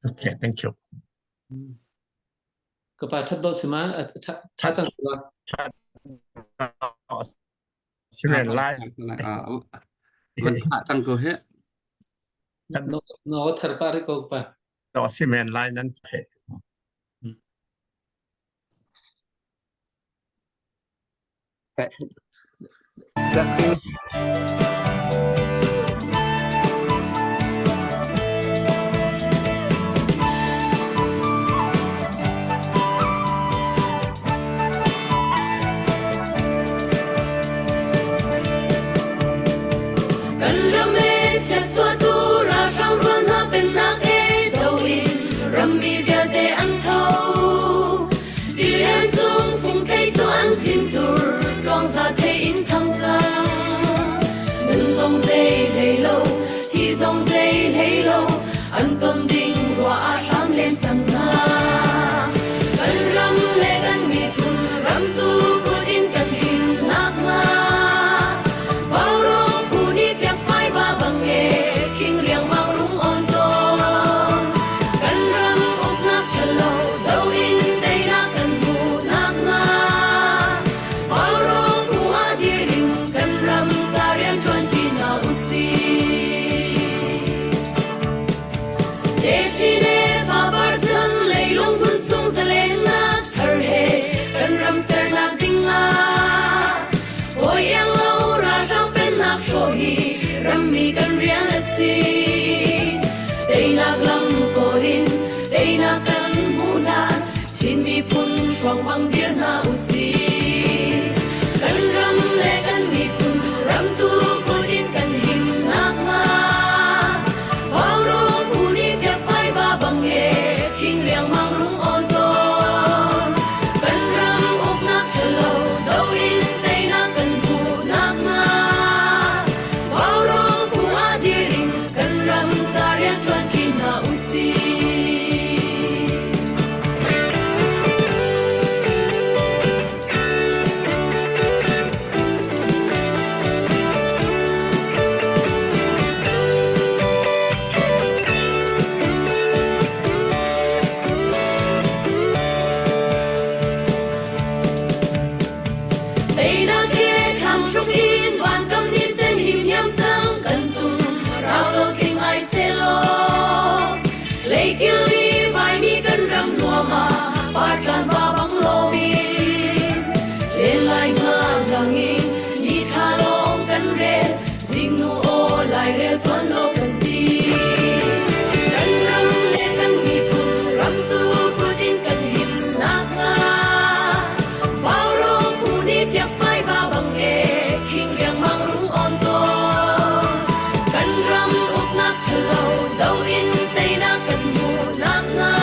Okay, thank you. Kepada thất sima thắt sang qua. Cement line. Vẫn hạ chẳng cơ hết. Nó thật ba đi câu ba. Đó cement lineนั้นเผ็ด Anh tôn đinh rõa sáng lên chẳng nga gần râm lệ gần mịt râm tu cột in gần hình nát nga vào rong phù đi phiạc phai và bằng nghề kinh riêng mang rung ôn tôn gần râm ốc nát chờ lâu đâu in đây đã cần mù nát nga vào rong phù á địa đình gần râm xa riêng tuần chi nào usi Rammi kan riang asi Day na glam korin Day na kan muna Chin mi pun Shuang bang dir na usi Kan ram le kan mi pun Ram tu korin kan him nak nga Vào rong pu ni phiak phai va bang e King riang mang rung on ton Kan ram uk nak chalo Đâu in day na kan pu nak nga Barkan va bang lo bin lên lại ngang ngang in ni tha long kan re sing nu o lai re tuan lo kan ti kan ram le kan mi pun ram tu put in kan him nak nga vào rong pu ni phiak phai va bang e king riang mang rung on ton kan ram uk nak chalo đâu in tay na kan mu nak nga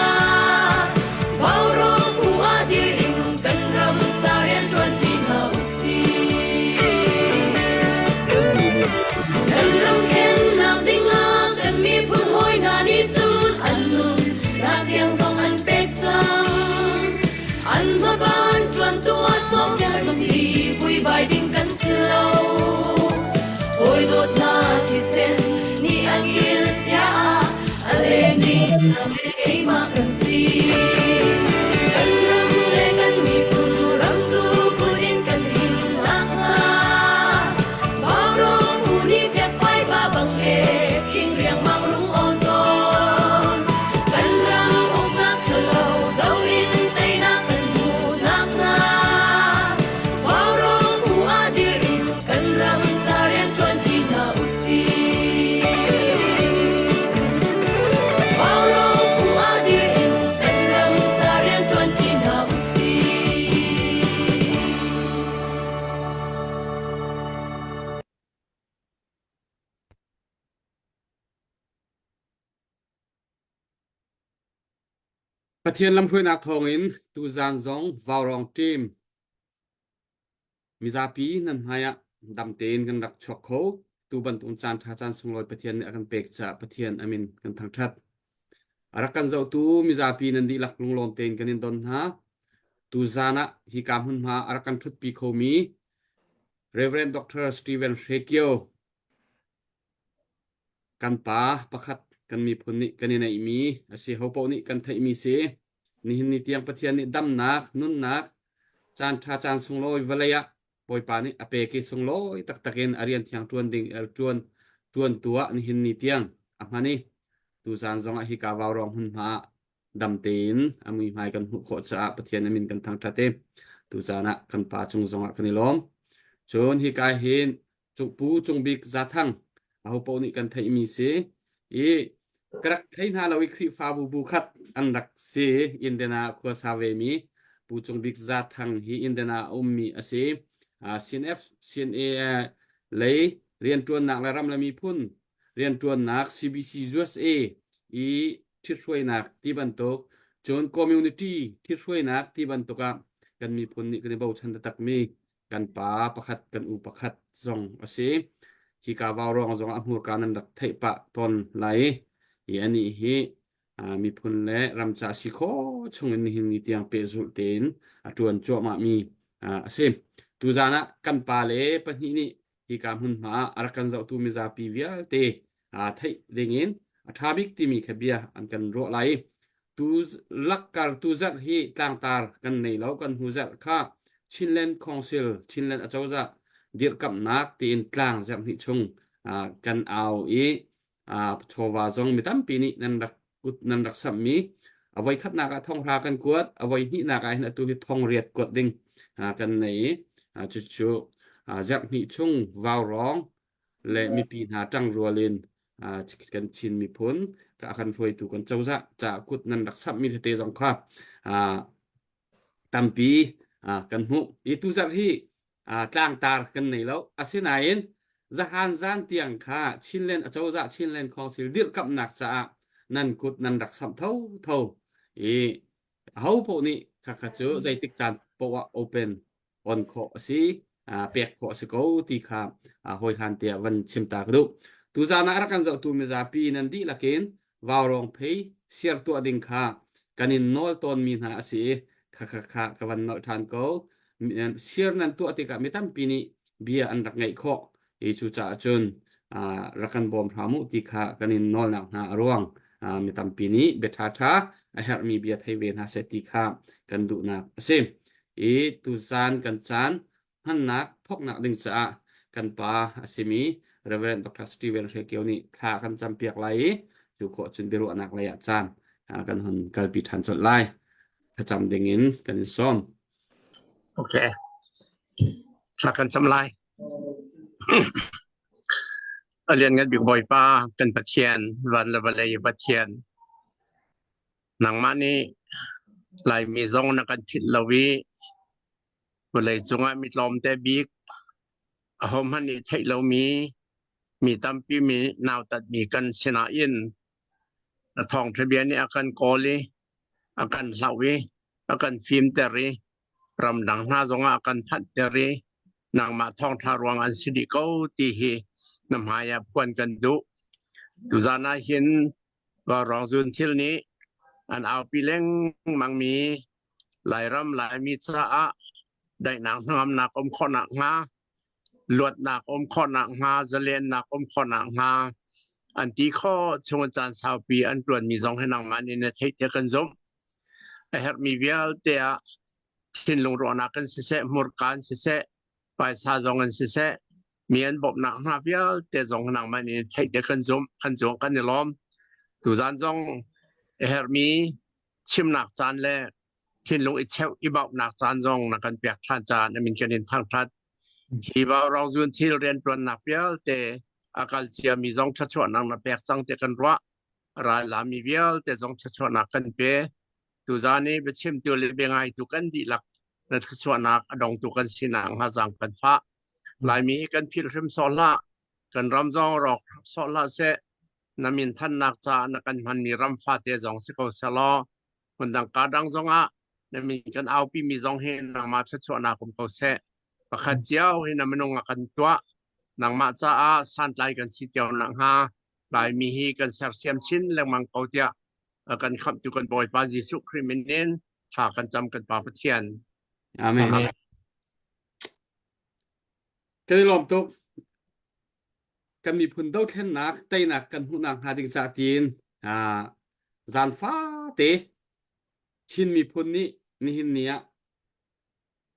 Ôi đột na thì sen ni anh kia chia ale ni làm cái mà cần si cần râm le cần mi pun ram tu pun in cần hình lạc nga vào rong pu ni phiak phai va bằng e king riang mang rung on ton cần râm uk nak chờ lâu đâu in tay na cần mu nak nga vào rong pu a dir in cần râm sa riang tuan chi na usi vào rong pu a dir in cần râm sa riang tuan chi na usiประเทศลำพูนนักทองอินตูจานซองวาวรองทีมมิซาปีนั่นหายดำเตนกันรักชกเขาตูบันตุนจานท่าจานสุงลอยประเทศเนี่ยกันเปกจะประเทศอามินกันทางทัดรักกันเจ้าตูมิซาปีนันดีหลักลงลงเตนกันนินดอนฮะตูจานะฮิกามหุนมารักกันทุดปีโคมี Reverend Dr. Stephen Shekio กันตาประคัด กันมีพุนนี่กันในมีอาศัยเขาปนี่กันไทยมีเสนี่หินนี่เตียงปะเทียนนี่ดำนักนุ่นนักจานท่าจานสงลอยเวลยะปอยปานี่อเปกิสงลอยตักตะเกนอารียนที่ยังจวนดิ่งจวนตัวนี่หินนี่เตียงอ่ะมานี่ตูจานจงอาฮิกาวารองหุ่นหาดำเต็นอามุยหายกันหุโคจะปะเทียนมินกันทางทัดเตตูจานะกันปาจงจงอากันนี่ล้อมจนฮิกาเห็นจุปูจงบิกจัดทั้งเอาปนี่กันไทยมีเสกระไทยนาเราวิคริฟาบูขัดอันรักเสอินเดนาคัวซาเวมีปูจงบิกจัดทั้งฮีอินเดนามีอาเสซีเอฟซีเอเลยเรียนจวนนักและรำและมีพุ่นเรียนจวนนัก CBC USA ที่ช่วยนักที่บรรทุกจนคอมมูนิตี้ที่ช่วยนักที่บรรทุกกันมีพุ่นนี่กันในบ่าวชันตักมีกันป่าประคัดกันอุปคัดจงอาเสที่กาวารองจงอัมหูการนันดักไทยปะตอนไหลยันนี่ฮีมีพุ่นและรำจ่าสิโคชงนี่หินนี่เตียงเปจุลเตนจวนจ่อมามีอาเสตูจานะกันป่าเล่ปะนี่นี่ที่การหุ่นมาอารักันเจ้าตูมิซาปีเวียเตไทยเด้งอินทาบิกที่มีขบียอันกันรัวไหลตูลักการตูจัดฮีต่างตากันในเล้ากันหูจัดข้าชินเลนคอนซิลชินเลนอาจจะเดียร์กับนักตีนกลางจากนิชงกันเอาโชวาจงมิตัมปีนี้นันรักสัมมีเอาไว้ขัดนักท่องรากันกวดเอาไว้นี่นักไอ้นั่นตัวที่ท่องเรียดกวดดิ่งกันในจู่ๆจากนิชงวาวร้องและมีปีหาจังรัวเลนกันชินมีผลก็อาการช่วยตัวกันเจ้าจะกุดนันรักสัมมีเตจงครับตัมปีกันหูituจัดที่ต่างตากันในแล้วอาศัยไหนจะหันจานเตียงค่ะชินเลนเจ้าจะชินเลนของสิลเดียกับนักจะนั่นกุดนั่นรักสัมเท่าเขาพวกนี้ข้าเจอใจติดจานเพราะว่า open on ข้อสิเปียกข้อสิเขาที่ข้าหอยหันเตียวันชิมตากดูตุจานารักันจะตูมิจาปีนันดีละเกนวาวรองเพย์เสียตัวดิ่งค่ะกันอินโนลตอนมีหาสิข้ากับวันนอทานเขาเชื่อนั้นตัวที่กับไม่ตั้มปีนี้เบียอันรักไงข้อชูจ่าจนรักันบอมพรามุที่ข้ากันอินนอลนักหาร่วงไม่ตั้มปีนี้เบทาท่าไอฮาร์มีเบียไทยเวนหาเซติข้ากันดูนักเซมตุจานกันจานหันนักทอกนักดึงจ่ากันป่าเซมีเรเวรนดรสตีเวนเชเกียวนี่ข้ากันจำเปียกไหลจูโคจนเบรุนักไหลจานกันหันกัลปิทันจดไล่ถ้าจำดึงอินกันซ้อมโอเคถ้ากันสำลายเรียนกันอยู่บ่อยป้าเป็นปะเทียนวันละวันเลยปะเทียนหนังมานี่ลายมีซองนักกันผิดละวิวันเลยจงมีลมแต่บิ๊กหอมฮันนี่ไทยเรามีตั้มปีมีนาวตัดมีกันชนะอินทองทะเบียนนี่อาการโกลีอาการเหลาวิอาการฟิล์มเตอรีรำดังหน้าจงอาการพัดเตอรีนางมาท่องทารวงอันสิริเก้าตีฮีนำหายาพวนกันดุตุจานาเห็นว่ารองจุนทิลนี้อันเอาปีเล้งมังมีหลายรำหลายมีจ้าได้นางงามนักอมขอนักงาลวดนักอมขอนักงาจะเลียนนักอมขอนักงาอันที่ข้อชงจานสาวปีอันตรวจมีสองให้นางมันในเทคกันจมไอเฮมีเวียลเตียทินลงรอนักกันเสะมุรการเสะไปซาจงกันเสะมีอันบบนักฮาเวียลเตียจงนางมันในเทคกันจมกันจงกันในล้อมตุจานจงไอเฮมีชิมนักจานแลทินลงอีเชวอีบอกนักจานจงนักกันเปียกท่านจานมินกันในทางทัดที่ว่าเราจุนที่เรียนตัวนักเวียลเตอากาศเสียมีจงชัดชวนนักนับเปียกจังเตกันรัวรายลามีเวียลเตจงชัดชวนนักกันเปตุจานี้ไปชิมตัวเลี้ยงไงตุกันดีหลักนักชวนนักดองตุกันสินังหาจังกันฟ้าลายมีกันพิริมโซล่ากันรำจงรอกโซล่าเสนามินท่านนักจานักกันมันมีรำฟ้าเตจงสิโกเซลอคนดังกาดังจงอ่ะนามินกันเอาปีมีจงเห็นนักมาชัดชวนนักผมเขาเสประคัดเจ้าให้นำมันงกันตัวนังมาจ้าสันไลกันสิเจ้านังฮาลายมีฮีกันเสียเสียมชิ้นแรงมังเขาเจ้ากันขับจุกันบ่อยปาจิสุคริมินเนนถ้ากันจำกันป่าพเทียนอาเมนก็ได้ลมตุก กันมีพุนเต้าเท่นนักเต้นักกันหูนักหาดิงจากจีนจานฟ้าเตชินมีพุนนี้นี่หินเนี้ย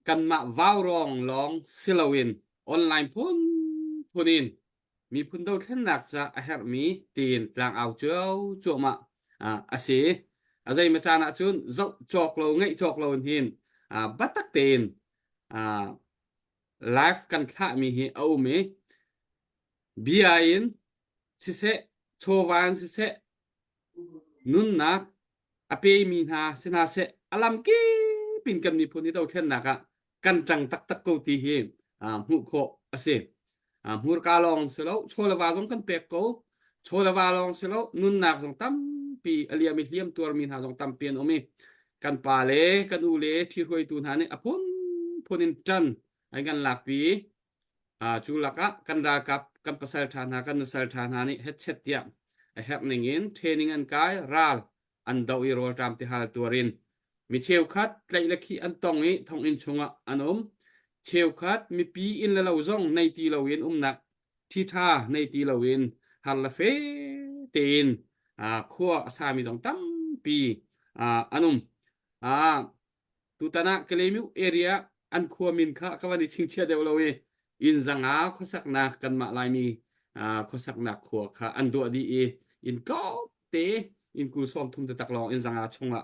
กันมาว้าวรองลองซิลาวินออนไลน์พุนินมีพุนเต้าเท่นนักจะเฮร์มีตีนกลางเอาเจ้าจั่วมาอาศัยอาศัยมาจานะจุนจอกเราไงจอกเราหินบัตตักตีนไลฟ์กันท่ามีเฮเอาไหมบีไอินสิเซโชวานสิเซนุนนักอเปมีนาสินาเซอลัมกีปินกันมีพนิดเอาเช่นนักกันจังตักกูตีเฮมุโคอาเซมูรกาลองเสลาโชลวาซงกันเปกโกโชลวาลองเสลานุนนักซงตั้มปีอเลียมิเลียมตัวมีนาซงตั้มเปียนโอเมกันปาเลกันอูเลที่รวยตูนานี่อพุนินจันไอ้กันหลักปีจูลักะกันรากับกันภาษาฐานะกันนุษยฐานะนี่เฮ็ดเช็ดเดียมไอ้แฮปนิ่งอินเทรนนิ่งอันกายรัลอันดาวิโรตามที่หาตัวรินมีเชลคัดไกลเล็กอันตองนี้ทองอินชงะอันเชลคัดมีปีอินละเราจงในตีเราเวนนักที่ท่าในตีเราเวนฮัลลาเฟเตนขั้วสามีจงตั้มปีอันตุตานะเคลมิวเอเรียอันขั้วมินค่ะก็วันนี้ชิงเชียเดวเราเวอินจังข้อสักนักกันมาลายมีข้อสักนักขัวค่ะอันตัวดีอินก็เตอินกูซ้อมทุ่มตะตักลองอินจังชงละ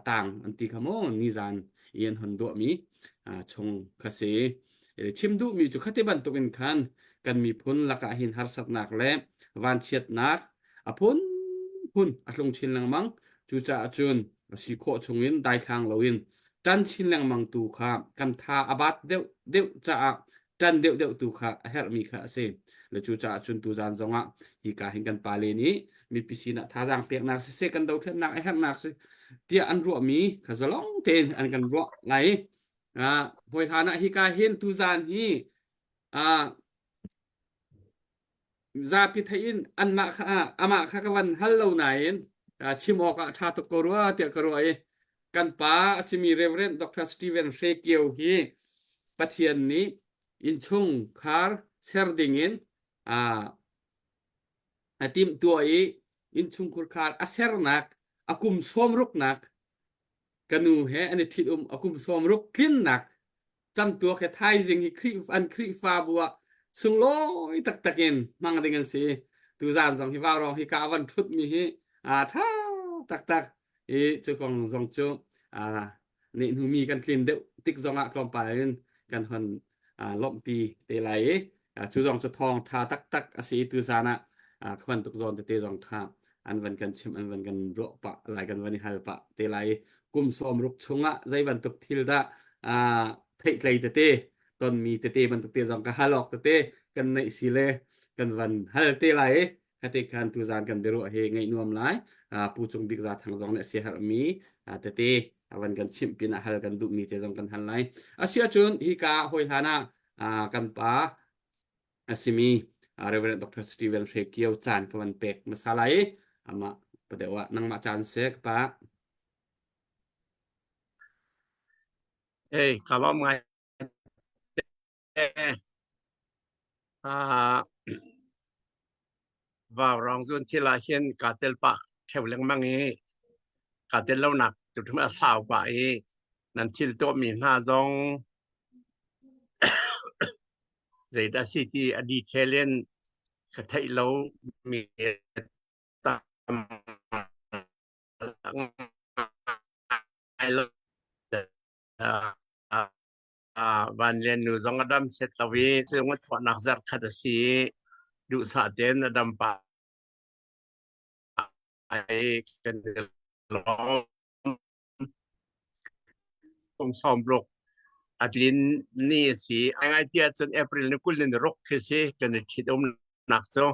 ต่างอันตีขโมยนิจานอินหันตัวมีชงคาเซชิมดูมีจุดขัดบันตุกันคันกันมีพุนลักหินหาสักนักและวันเชียดนักพุนอัดลงชินลังมังจูจ่าจุนสิโคชงอินได้ทางเราอินจันชินลังมังตูค่ะกันทาอาบัดเดียวจ่าจันเดียวตูค่ะเฮลมีค่ะเซและจูจ่าจุนตูจานจงฮีกาหินกันปาเลนี้มีพิสินะท่าทางเปียกนักเซกันดาวเทนนักเฮลนักเตียอันรัวมีขจลองเทนอันกันรัวไหลหวยฐานะฮีกาเห็นตูจานฮีซาพิทอินอันมาค่ะอามาค่ะกันฮัลโหลไหนชิมออกท่าตะกรัวเตียกรัวกันป้าสิมีเรเวรนดรสตีเวนเชเกียวฮีปะเทียนนี้อินชงคาร์เซอร์ดิงินทีมตัวอินชงคุร์คาร์อาเซอร์นักอากุมสวมรุกนักกันนูเฮอันนี้ทิดอากุมสวมรุกคลินนักจำตัวแค่ไทยจิงฮิครีฟาบัวสุงโลยตักเงินมังดิ่งสิตูจานสังฮิวารองฮิกาวันทุดมีฮิท่าตักเจ้าของจงโจนี่หนูมีกันคลินเดติกจงกลอมไปกันหันลมปีเตไหลจูจงจะทองทาตักสีตูจานะขวันตุกจอนเตจงข้าอันวันกันชิมอันวันกันรปะหลายกันวันนี้ฮัลปะเตไหลกุมสอมรุกชงใจวันตุกทิลดาเพลย์ไลเตตอนมีเตมันตุกเตจงกะฮัลล็อกเตกันในสิเลกันวันฮัลเตไหลคติการตูจานกันเบรุเฮงไงนวมไลผู้จงบิกจาทางจงเนี่ยเสียหายมีเตวันกันชิมปินะฮัลกันดูมีเตจงกันฮัลไลอาเซียจุนฮิกาหอยฮานะกันป้าสิมีเรเวอเรนต์ดรสตีเวนเชคเกียวจานกันวันเป็กมาสลายมาประเดี๋ยวนั่งมาจานเสกป้าkalau mengai vào rong zunที่ลาเฮียนกาเตลปะเทวเลี้ยงมังงี้กาเตลเล่าหนักจุดที่มาสาวไปนั่นที่ตัวมีหน้าจงใจดัสิที่อดีตเคเลียนกระไทยเรามีตามไอเลวันเรียนหนูจงอดัมเสร็จแล้ววิซึ่งว่าถอดนักจัดขัดสีดูสาเดนอดัมปะไอกันร้องคงซ้อมรกอัดลินนี่สิไอ้เดียจนเอพริลนี่กุลนี่รกคือสิกันคิดหนักโซ่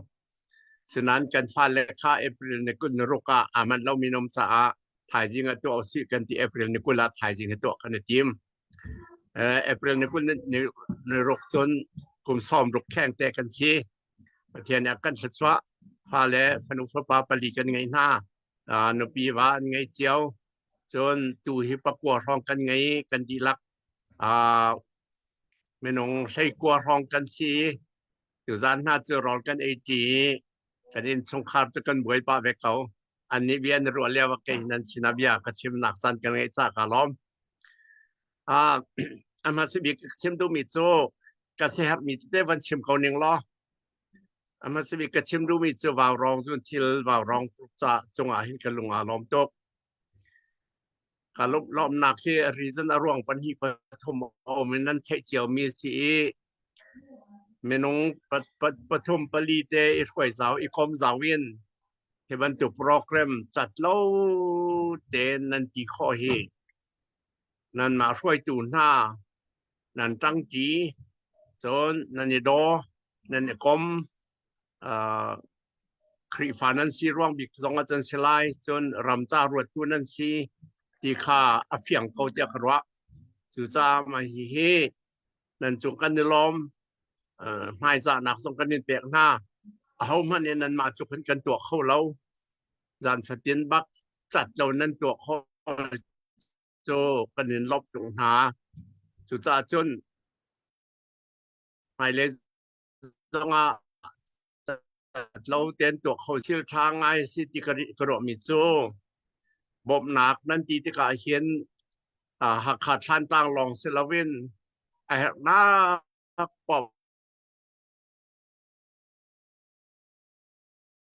ฉะนั้นกันฟ้าเลขาเอพริลนี่กุลนี่รกมันเรามีนมสะถ่ายจริงตัวสิกันที่เอพริลนี่กุลละถ่ายจริงตัวกันจิมเอพริลนี่กุลนี่รกจนกลุ่มซ้อมรกแข่งแต่กันสิประเทศนี้กันสุดว่าฟ้าเลฟนุฟปาปลีกันไงหน้านปีว่าไงเจียวจนตูฮิปกัวร้องกันไงกันดีลักไม่น้องใช้กัวร้องกันสิ อยู่ด้านหน้าจะรอกันไอจีกันอินสงครามจะกันบวยป้าเวกเขาอันนี้เวียนรัวเรียกว่าเกนันชินาเบียกชิมนักสันกันไอจากาล้อมอามาสิบิกชิมดูมิโซกระเสียบมีเตวันชิมเขาหนึ่งล้ออามาสิบิกชิมดูมิโซวาวรองจุนทิลวาวรองจะจงอาหินกันลุงอาล้อมตกการลบล้อมนักที่รีซันอรวงปัญหาปฐมโอมินันเทเจียวมีสีเมนงปฐมปลีเตอีข่อยสาวอีคอมสาววินเฮบันตุโปรแกรมจัดเล่าเตนันตีข้อเฮนันมาช่วยตูหน้านันตั้งจีจนนันยดอนันยกรมครีฟานันซีร่วงบิกสองอาจารย์เสลายจนรำจ้ารวดกูนันซีที่ข้าอเฟียงเขาเตียกระวะจุจ้ามาฮิเฮนันจงกันนิลอมไม่จะนักสงกันนิเปียกหน้าเอามันเนี่ยนันมาจุกันตัวเขาเราจานฟตินบักจัดเรานั้นตัวเขาโจกันนินลบจงหาจุจ้าจนไม่เลยจงอาเราเตียนตัวเขาเชี่ยวชาญไงสิติกระโดมิโจบบหนักนั่นตีที่กาเห็นหักขาดชันต่างลองเซลวินไอ้หน้าปอบ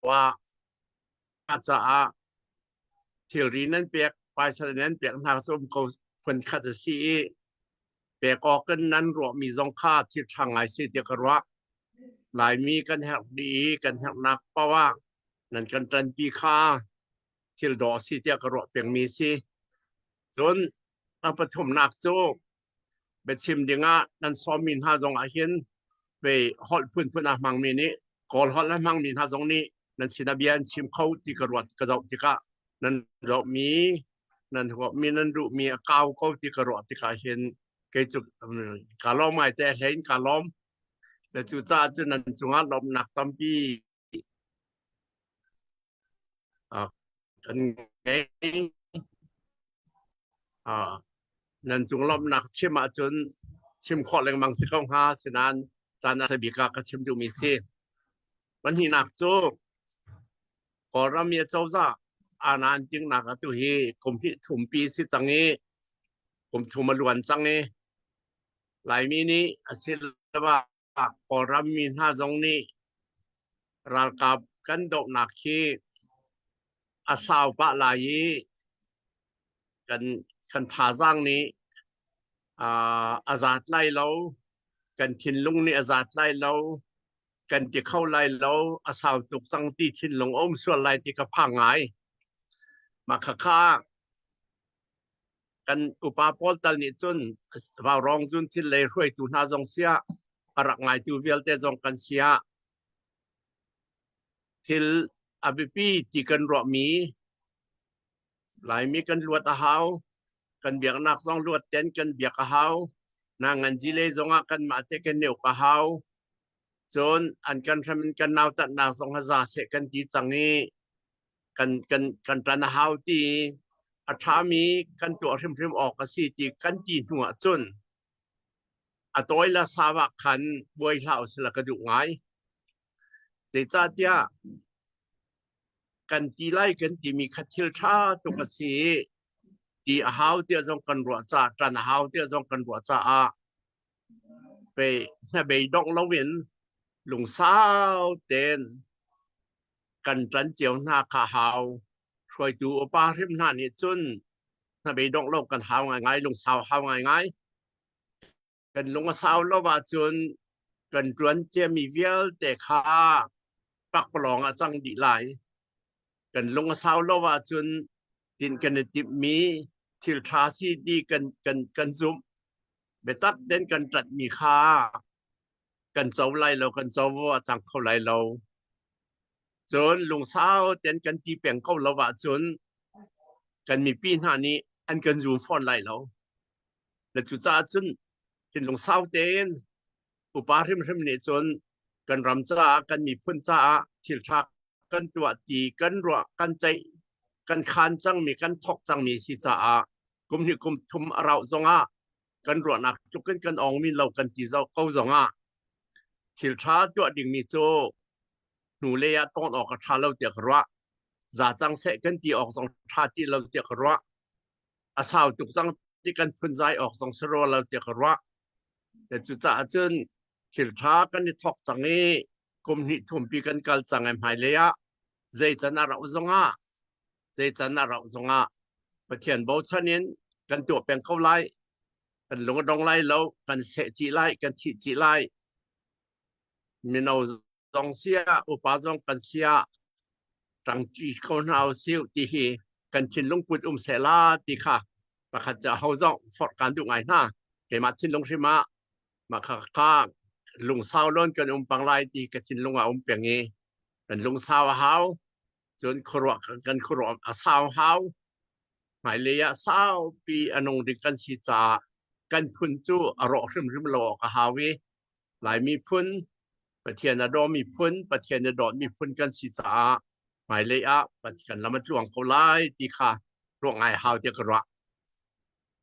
ว่าอาจจะเที่ยวรีนั้นเปียกไปเสด็จนั้นเปียกทางส้มเขาคนขัดสีเปียกออกกันนั้นรวมมีสองค่าที่ทางไอซีเดียกระหลายมีกันแหกดีกันแหกนักเพราะว่านั่นกันตันปีค่าที่ดอสิเดียกระเปียงมีสิจนอาปฐมนักโจเบ็ดชิมดีงะนั่นซ้อมมินหาจงอาเห็นไปฮอลพุ่นอามังมีนี้กอลฮอลและมังมินหาจงนี้นั่นสินาเบียนชิมเขาที่กระวดกระเจ้าที่กะนั่นเรามีนั่นหัวมีนั่นรู้มีก้าวเขาที่กระวดที่กะเห็นเกิดจุดการล้อมไม่แต่เห็นการล้อมแล้วจุดจ้าจุดนั้นจุงอาล้อมหนักตั้มปีกันไงนั่นจุงล้อมหนักชิมมาจนชิมข้อแรงมังสิเข้าหาสินันจานาสบิกากชิมดูมีสิวันนี้หนักโจก็เรามีเจ้าจ้าอานันจึงหนักตัวเฮกรมที่ถุมปีสิจังนี้กรมถุมล้วนจังนี้หลายมีนี้สิลว่าก็เรามีหน้าตรงนี้รากับกันดอกหนักที่อาสาวปะลายกันทาจังนี้อาซาดไล่เรากันทินลุงนี่อาซาดไล่เรากันที่เข้าไล่เราอาสาวตุกสังตีทินลงอมส่วนไล่ที่กระพังไงมาข้ากันอุปาปอลตัลนิจุนว่ารองจุนที่เลยช่วยตูน่าจงเสียรักไงตูเวลเตจงกันเสียที่อภิปีที่กันรอมีหลายมีกันลวดเฮากันเบียกนักสองลวดเต้นกันเบียกเฮานางอันจิเลจงกันมาเตกันเหนียวเฮาจนอันกันทำกันนาวตัดนางสองหาเสกันจีจังนี้กันตันเฮาตีอัฐามีกันตัวเริ่มออกกสิตีกันจีหัวจนอัตอยละสาวขันบวยเหล่าสลักกระดูกไงเจจ้าเดียกันตีไล่กันตีมีขัดเชิลชาตุกสีตีเฮาเตียจงกันรัวจ่าตันเฮาเตียจงกันรัวจ่าไปดองละเวนลุงสาวเต้นกันจันเจียวหน้าขาเฮาช่วยดูป้าริมหน้านี่จนไปดองโลกกันเฮาไงลุงสาวเฮาไงกันลุงสาวละว่าจนกันจวนเจมีเวลแต่ขาปักปลองจังดีไหลกันลุงสาวละว่าจนตินกันติมีทิลทราซีดีกันซุ่มเบตัดเด่นกันจัดมีค่ากันเจ้าไล่เรากันเจ้าว่าจังเขาไล่เราจนลุงสาวเด่นกันตีเปลี่ยนเขาเราว่าจนกันมีปีหน้านี้อันกันยูฟอนไล่เราและจุดจ้าจนที่ลุงสาวเด่นอุปาริมเนี่ยจนกันรำจ้ากันมีพุ่นจ้าทิลทักกันตัวตีกันรัวกันใจกันคานจังมีกันทอกจังมีสิจ้ากลุ่มที่กลุ่มทุมเราจงกันรัวนักจุกันอองมีเรากันจีเจ้าเขาจง ทิลชาตัวดิ่งมีโจหนูเลยต้องออกกระทาเราเตียกรัวจะจังเสกันตีออกสองทาที่เราเตียกรัวอาสาวตุกจังที่กันพุ่นใจออกสองสโรเราเตียกรัวแต่จุดจ้าจนทิลชากันนี่ทอกจังนี้กุมหิทุ่มปีกันกัลจังไอ้หายเลยใจจันนาเราจงอ่ะใจจันนาเราจงอ่ะประเทศบ่าวชนินกันตัวเป็นเขาไล่กันลงดงไล่แล้วกันเสจีไล่กันที่จีไล่มีเอาจงเสียอุปาจงกันเสียตั้งจีคนเอาเสียวที่ฮีกันทิ้งลงปุ่นเสลาที่ค่ะประคัตจะเอาจงฟอดกันดูไงนะเกมาทิ้งลงที่มาข้าลุงสาวล้นกันปังไล่ที่กันทิ้งลงเปียงงี้กันลุงสาวเฮาจนครัวกันครัวสาวเฮาหมายเลยสาวปีอนงดิกันสิจากันพุ่นจูอรอริมโลกฮาวิหลายมีพุ่นประเทศนดอมีพุ่นประเทศนดอมีพุ่นกันสิจาหมายเลยปฏิกันละมันหลวงเขาไล่ตีค่ะหลวงไอฮาวเดียกระ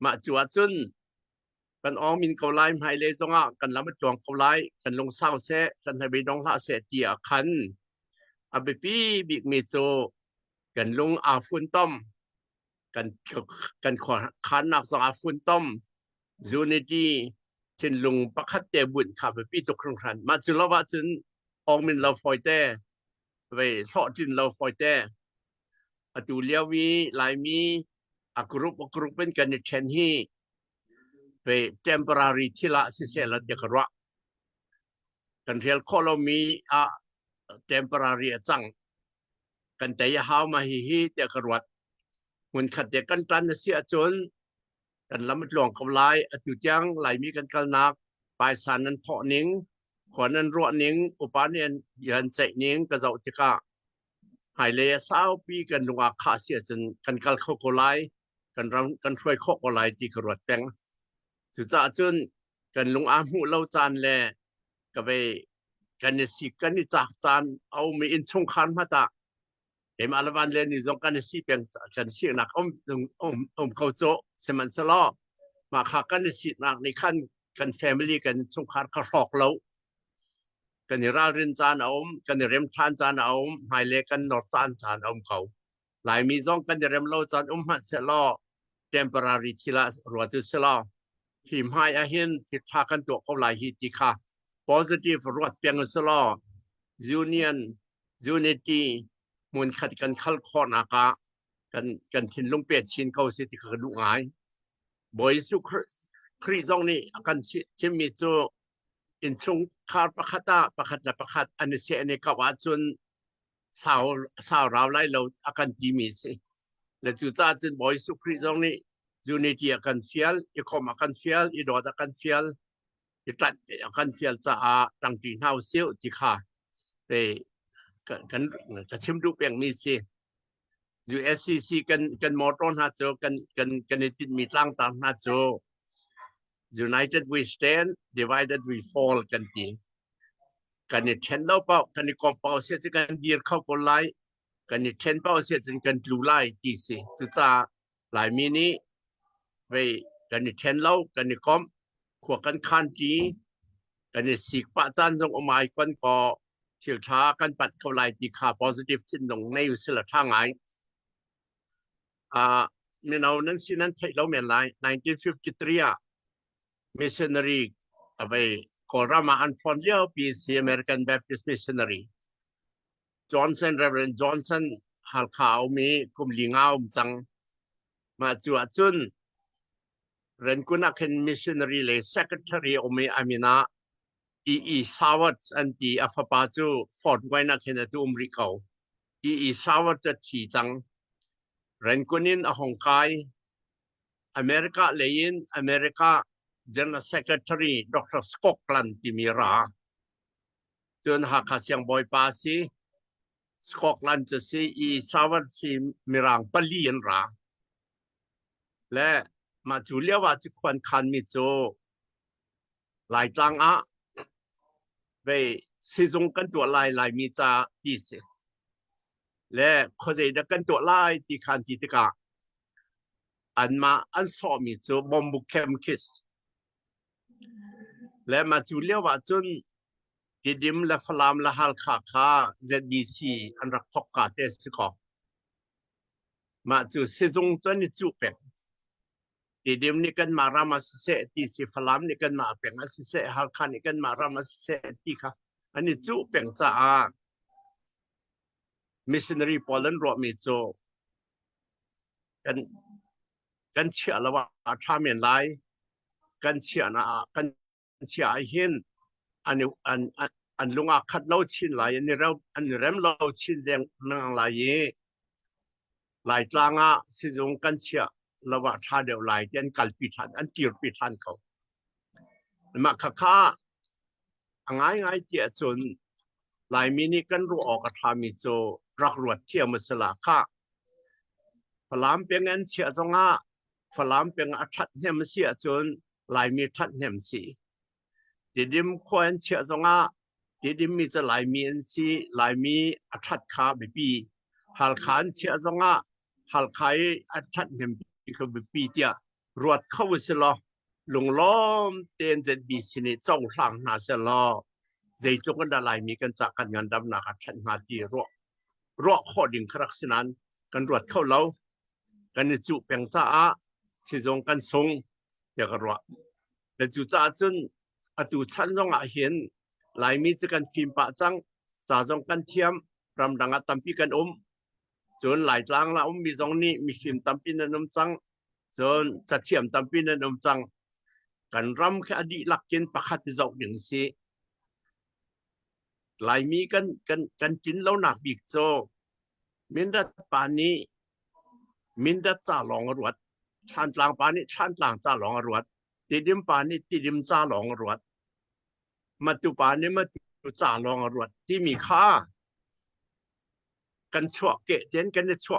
มาจวดจนกันอมินเขาไล่หมายเลยจงกันละมันหลวงเขาไล่กันลงเศร้าเสกันให้ไปน้องละเสเตียคันอาไปปีบิกมีโจกันลงอาฟุนต้มกันขอขันนักสอาฟุนต้มยูนิตี้ทินลุงประคัตเตบุญขับไปปีตุกครั้งคันมาจุลวัจนออกมินเราฟอยเต้ไปสอจินเราฟอยเต้อตุเลียวีลายมีกรุ๊ปเป็นกันในเชนฮีไป temporary ที่ละสิเซลเดียกระกันเรียลโคโลมีtemporary จังกันแต่ยาหาวมาฮีเดียกระมันขัดเดียกันตันเสียจนกันละมันหลวงกับลายตุจังไหลมีกันกันนักปลายสารนั้นเพาะนิ่งขวานั้นรัวนิ่งอุปาเนียนยันใจนิ่งกระเจ้าติกาหายเลยสาวปีกันลงอาคาเสียจนกันกัลเข้ากับลายกันรำกันช่วยเข้ากับลายที่กระดแตงสุดท้ายจนกันลงอาหูเล่าจานแลก็ไปกันในสิกันในจากจานเอาไม่อินชงคันมาตาเอ็มอาลวันเลนี่จงกันสิเปียงกันสินักเขาโจเสมันสลอมาขากันสินักในขั้นกันแฟมิลี่กันสงครามขรอกเรากันราเรินจานกันเรียมทานจานหายเลกันนอร์จานเขาหลายมีจงกันเรียมเราจานหัดเสลอ temporary ที่ละรัวตุเสลอทีมหายเห็นทิศทางกันตัวเขาหลายฮิติค่ะ positive รัวเปียงเสลอ union unityมุนขัดกันขัลคอนอากากันทิ้งลงเปียชินเขาเสียที่เขาดูง่ายบ่อยสุครีจงนี้กันชิมิจูอินชงคาร์ประคัตอันนี้เสียในกว่าจนสาวเราไล่เราอากันดีมีสิและจุดตาจนบ่อยสุครีจงนี้ยูนิตี้อากันเฟียลอีคอมอากันเฟียลอีดอดอากันเฟียลอีตัดอากันเฟียลจะตั้งที่เฮาเสียวที่ค่ะไปกันชิมดูเปียงมีสิUSCC กันมอตอนฮัจโจกันติดมีตั้งตามฮัจโจ United we stand divided we fall กันทีกันนี่เช่นเราเปล่ากันนี่กองเปล่าเสียจะกันดีเข้าคนไล่กันนี่เช่นเปล่าเสียจะกันดูไล่ทีสิสุดท้ายหลายมินิไปกันนี่เช่นเรากันนี่กอมขวบกันคันจีกันนี่สิกปะจันจงออกมาอีกคนก็เชี่ยวชากันปัดเข้าไล่ที่ค่า positive ที่ลงในอุตสาหทางไงมีเรานั้นสินั้นเราเมียนไลน์1953 missionary ไปขอรามาอันฟอนเลียวปีซี American Baptist Missionary Johnson Reverend Johnson ฮัลข่าวมีกลุ่มลิงเอาจังมาจวดจนเรนกุนักเห็น missionary เลย secretary อเมอามินาสาวดอันที่อัฟปาจูฟอร์ดไว้นักเห็นตัวอเมริกาสาวดจะที่จังเรนกุนินฮองไกอเมริกาเลยนอเมริกา General Secretary Dr. Scotland ที่มีราจนหากเสียงบอยปาซีสกอตแลนด์จะซีสาวดซีมีรังปลีนราและมาจูเลียว่าจะควรคันมิโจหลายตังไปซีจงกันตัวลายมีจ่าดีสิและเขาจะได้กันตัวลายที่คันที่ตะกาอันมาอันสอมิโจบอมบุเคมคิสและมาจูเลียว่าจน ติดิมและฟลามและฮัลคาคา ZBC อันรักพกกาเตสกอมาจูซิซงจนจูเป็งติดิมนี่กันมารามาสิเซติสิฟลามนี่กันมาเป็งสิเซฮัลคานี่กันมารามาสิเซติค่ะอันนี้จูเป็งจ้ามิชชันนารีพอลันรอมิโจกันเชื่อแล้วว่าถ้าเมียนไรกันเชื่อนะกันเชื่อเห็นอันนี้อันลุงอาคัดเล่าชินไหลอันนี้เราอันนี้เริ่มเล่าชินเรื่องนั่งไหลหลายตลางอ่ะสิจงกันเชื่อแล้วว่าถ้าเดี๋ยวไหลเดินกัลปิทันอันตีรปิทันเขามาข้าง่ายเจียจนหลายมินิกันรู้ออกทามิโจรักรวดเที่ยวมุสลาค่ะฝรั่งเป็นเงินเชื่อจงอ่ะฝรั่งเป็นอัฐเนมเสียจนหลายมีทัดเนมสีดิดิมควรเชื่อจงอ่ะดิดิมมีจะหลายมีอันสีหลายมีอัฐขาบิบีฮัลขานเชื่อจงอ่ะฮัลขายอัฐเนมบีคือบิบีเดียรวดเข้าวิสลอลงล้อมเต็นเจ็ดบีสินีจ้องหลังนาเสลอใจจงกันได้หลายมีกันจากกันงานดำนักทันมาตีรัวข้อดิ่งครักษนั้นกันรวดเข้าเล้ากันจูเป็นจ้าสิจงกันทรงเดี๋ยวก็รัวแต่จูจ้าจนอตุชันจงเห็นหลายมีจะกันฟิล์มปะจังจ่าจงกันเทียมรำดังตัมปีกันจนหลายครั้งละมีจงนี้มีฟิล์มตัมปีนั้นจังจนจะเทียมตัมปีนั้นจังกันรำแค่อดีตหลักเกณฑ์ประคัตจอกหนึ่งสิหลายมีกันกินแล้วหนักบิกโจมินดัดปานี้มินดัดจ่าหลงรวดชันตลางปานี้ชันตลางจ่าหลงรวดติดิมปานี้ติดิมจ่าหลงรวดมาตุปานี้มาตุจ่าหลงรวดที่มีค่ากันชั่วเกะเจนกันในชั่ว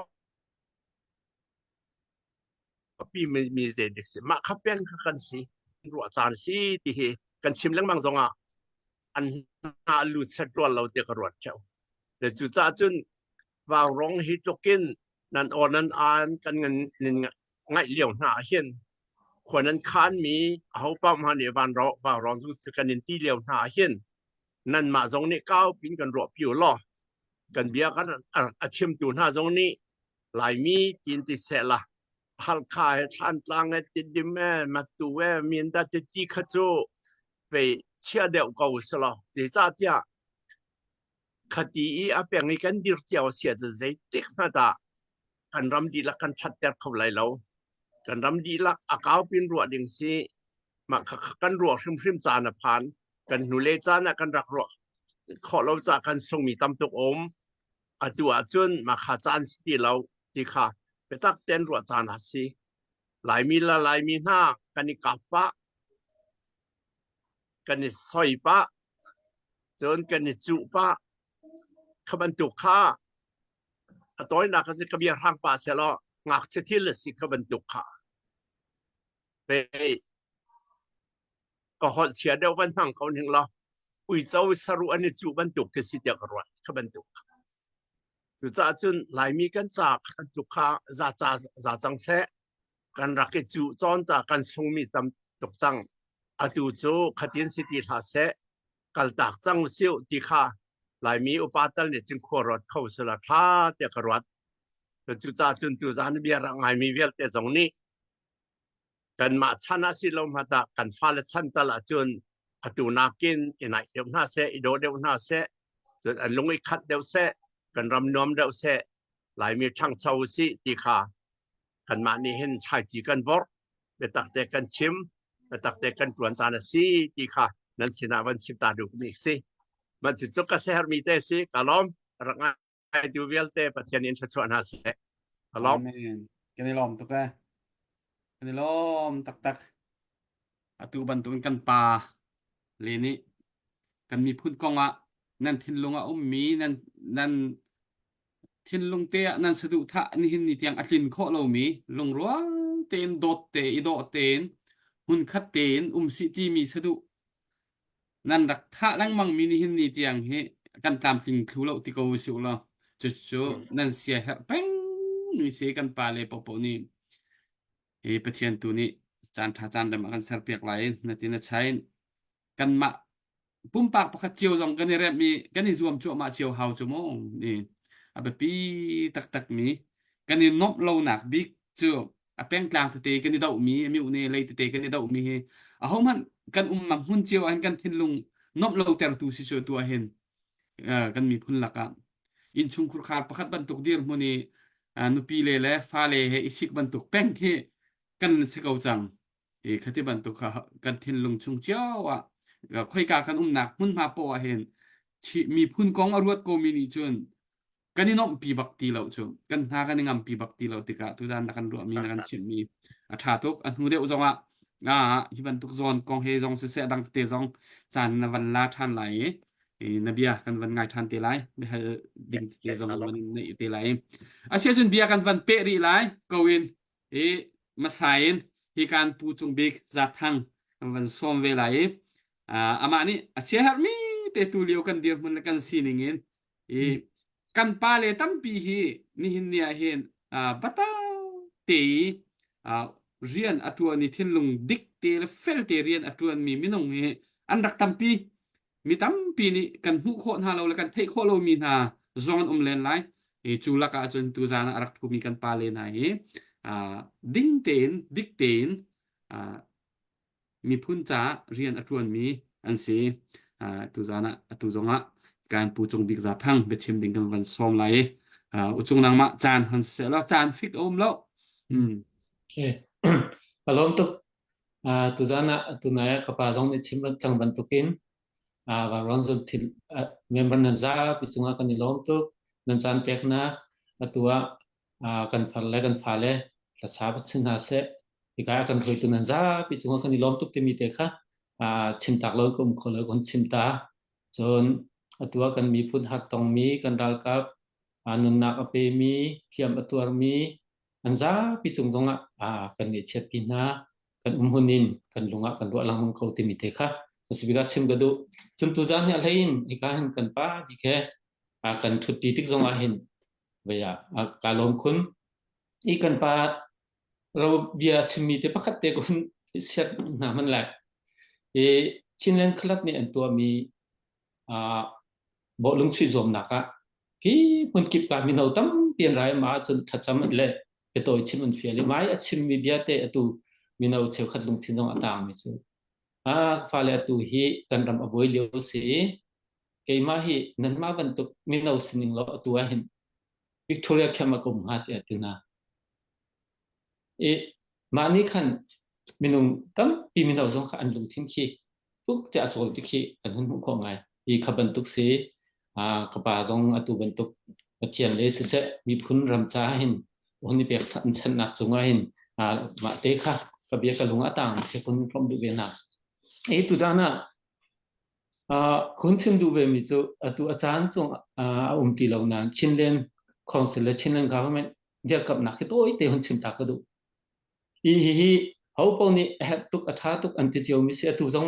ปีมีเศษเด็กสิมาขับเป็นกันสิรัวจานสิที่กันชิมเรื่องบางสงอ่ะอันน่าลุดตัวเราเด็กรวดเจ้าแต่จุดจ้าจุนว่าร้องฮิตกินนั่นอ่อนนั่นอ่านกันเงินง่ายเลี้ยวหน้าเห็นคนนั้นค้านมีเขาป้อมหันเอวันเราว่าร้องสุดกันนินที่เลี้ยวหน้าเห็นนั่นมาตรงนี้ก้าวปิ้งกันรวบอยู่ล้อกันเบียกันอาชิมตัวหน้าตรงนี้หลายมีกินติเสละฮัลคายชันตลางติดดิแม่มาตัวมีนดัดจีขจูไปเชื่อเดียวกูสละเจ้าเจ้าคดีอาเป็นในการดิเจียวเสียจะใจเด็กมาตากันรำดีละกันชัดเจนเขาเลยแล้วกันรำดีละอากาศเป็นรัวดิ่งสิมากันรัวพริมจานผ่านกันหนูเลจานกันรักรัวขอเราจากกันทรงมีตำตกอมตัวจุนมาขาจานสิเราที่ขาไปตักเต้นรัวจานหัสิหลายมีละหลายมีหน้ากันนิกาปะกันนิซอยปะจนกันนิจุปะขบันตุข้าตัวนักจะกระเบียร์ทางป่าเสลองักเสถียรสิขบันตุข้าไปก็หดเชียเดียววันทั้งเขาหนึ่งละอุยเจ้าสรุอันนี้จุบันตุกคือสิเดียกรวดขบันตุข้าจุดจ้าจุนหลายมีกันจากกันตุข้าจะจังเสกันรักจุจอนจากกันทรงมีตำตกจังตูโจขัดยินสิทธิทัศน์กัลตักจังเสียวที่ข้าหลายมีอุปาตันเนี่ยจึงขวรดเข้าสละท่าเตะกรวดแต่จุจ้าจุนจุจานเบียร์ไงมีเวลแต่ตรงนี้กันมาชนะสิลมาตากันฟ้าและชันตละจุนตูนักกินอีไหนเดี๋ยวหน้าเสอีโดเดี๋ยวหน้าเสจนลงไอ้คัดเดี๋ยวเสกันรำน้อมเดี๋ยวเสหลายมีช่างเช่าสิที่ข้ากันมานี่เห็นชายจีกันวอร์ไปตักแต่กันชิมไปตักแต่กันกวนจานสิที่ข้านั่นสินาวันสิบตาดูมิสิมันจะจบกันเสียมีแต่สิกลอมรังไอดูเวลเตปฏิญาณชัวร์นาเสกลอม กันในลมตุกกันในลมตักtu bantuin kan pa leni kan mi phun kong a nan thin lunga mi nan thin lung te nan sadu tha ni hin ni tiang atlin kho lo mi lung ro ten dot te I do ten hun khat ten si ti mi sadu nan rak tha lang mang mi ni hin ni tiang he kan tam tling thu lo ti ko su lo chu nan sia peng ni se kan pa le po ni e pathian tu niจานทาจานดำกันเสร์เปียกไหลนาทีน่ะใช้กันมา ปุ่มปากประคัดเจียวจงกันนี่เรียบมีกันนี่รวมจั่วมาเจียวเฮาจั่วโมงนี่อาแบบปีตักมีกันนี่นบเราหนักบิ๊กจั่วอาแป้งกลางตะเตกันนี่ดอกมีอุเนเลยตะเตกันนี่ดอกมีเฮอาเขามันกันมังหุ่นเจียวอันกันทิ้นลงนบเราแต่ละตัวสิชัวตัวเห็นกันมีพุ่นหลักกันอินชุงคุรคาประคัดบรรทุกดีร์มันนี่นุปีเลยฟ้าเลยเฮอิสิกบรรทุกแป้งเฮกันสิเกาจังขัดบรรทุกกันทิ้นลงชุงเจียวค่อยกากันหนักมุ่นมาปอเห็นมีพุ่นกองอรวดโกมินิจนกันนี่น้องปีบักตีเราจนกันหากันงามปีบักตีเราติกะตุจานนักกันรัวมีนักกันชิมมีอาถาตุกอันหูเดียวจงอ่ะที่บรรทุกโซนกองเฮจงเสดังเตจงจานนวันลาท่านไหลนเบียกันวันไงท่านเตไหลไม่ให้ดิ่งเตจงวันในเตไหลอาเซียจนเบียกันวันเปรีไหลกวินมาสายฮีการปูจงเบกจัดทั้งวันส้มเวลาama ni asia harmi te tulio kan dir mun kan siningin kan pale tampi hi ni hin nia hin bata te rian atua ni thinlung dik te fel te rian atuan mi minong he andak tampi mi tampi ni kan hu kho na lo la kan thei kho lo mi na zon len lai chula ka chun tu zana arak thu mi kan pale na he ding ten dik tenมีพุ่นจ้าเรียนอัตรวนมีอันสีตุจานะตุจงะการปูจงบิกษาทั้งเบ็ดชิมดิ่งกันวันซ้อมไหลอุจงนางมะจานหันเสร็จแล้วจานฟิกอมแล้วอารมณ์ตุกตุจานะตุนายกับปาจงในชิมจังบันตุกินว่าร้อนสุดที่เมมเบอร์นันซาปิจงะกันในลมตุกนันจานเปียกนะตัวกันฟันเล่กันฟ้าเล่ละสาบสินาเสอีกอย่างกันเคยตุนันซาปิจงกันนี่ล้อมตุกเตมีเตค่ะชิมตักเลยก็มขเลยคนชิมตาจนตัวกันมีพุทธหักตองมีกันรัลกับนุนนักอเปมีเขียมตัวมีอันซาปิจงจงกันนี่เช็ดปีนากันหุนินกันลุงกันรัวลังมังเขาเตมีเตค่ะสบิกาชิมกระดูจนตัวจานเนี่ยอะไรอินอีกอย่างกันป้าดิแค่กันทุติติกจงเห็นเวียการล้อมคุณอีกันป้าเราเบียชิมีแต่ประคัตเตกุนเสียน้ำมันแหลกชินเลนคลับนี่อันตัวมีบ่ลุงช่วยจมหนักพี่มันกิบการมีเราตั้มเปลี่ยนไรมาจนทัดจำมันเลยไปตัวชิมมันเฟียเลยไม้ชิมมีเบียเตอตัวมีเราเชี่ยวขัดลุงทิ้งตรงต่างมิซูฟ้าเลยตัวฮีกันรำอบวยเลี้ยวสีเกี่ยมาฮีนั่นมาบรรทุกมีเราสิ่งเราตัวเห็นวิกตอเรียแค่มากุมหาเตอตินามานี่ขันมินุงตั้มปีมินเอาจงขันลุงทิ้งขี้พวกจะส่งที่ขี้กันหุ่นหุ่นของไงขับบรรทุกสีกระบะจงตัวบรรทุกเทียนเลยเสะมีพุ่นรำจ้าหินวันนี้เปียกฉันหนักสูงหินมาเตะค่ะกับเบียกับลุงต่างเทคนพร้อมดูเวียนนะตัวจานะคนชิมดูเวมิจูตัวอาจารย์จงตีเหล่านั้นชินเลนคอนเสิลชินเลนการ์เมนเดียกับนักที่ตัวเตะคนชิมตากระดูเขาพวกนี้ทุกอัฐาทุกอันที่เจียวมีเสียตัวจง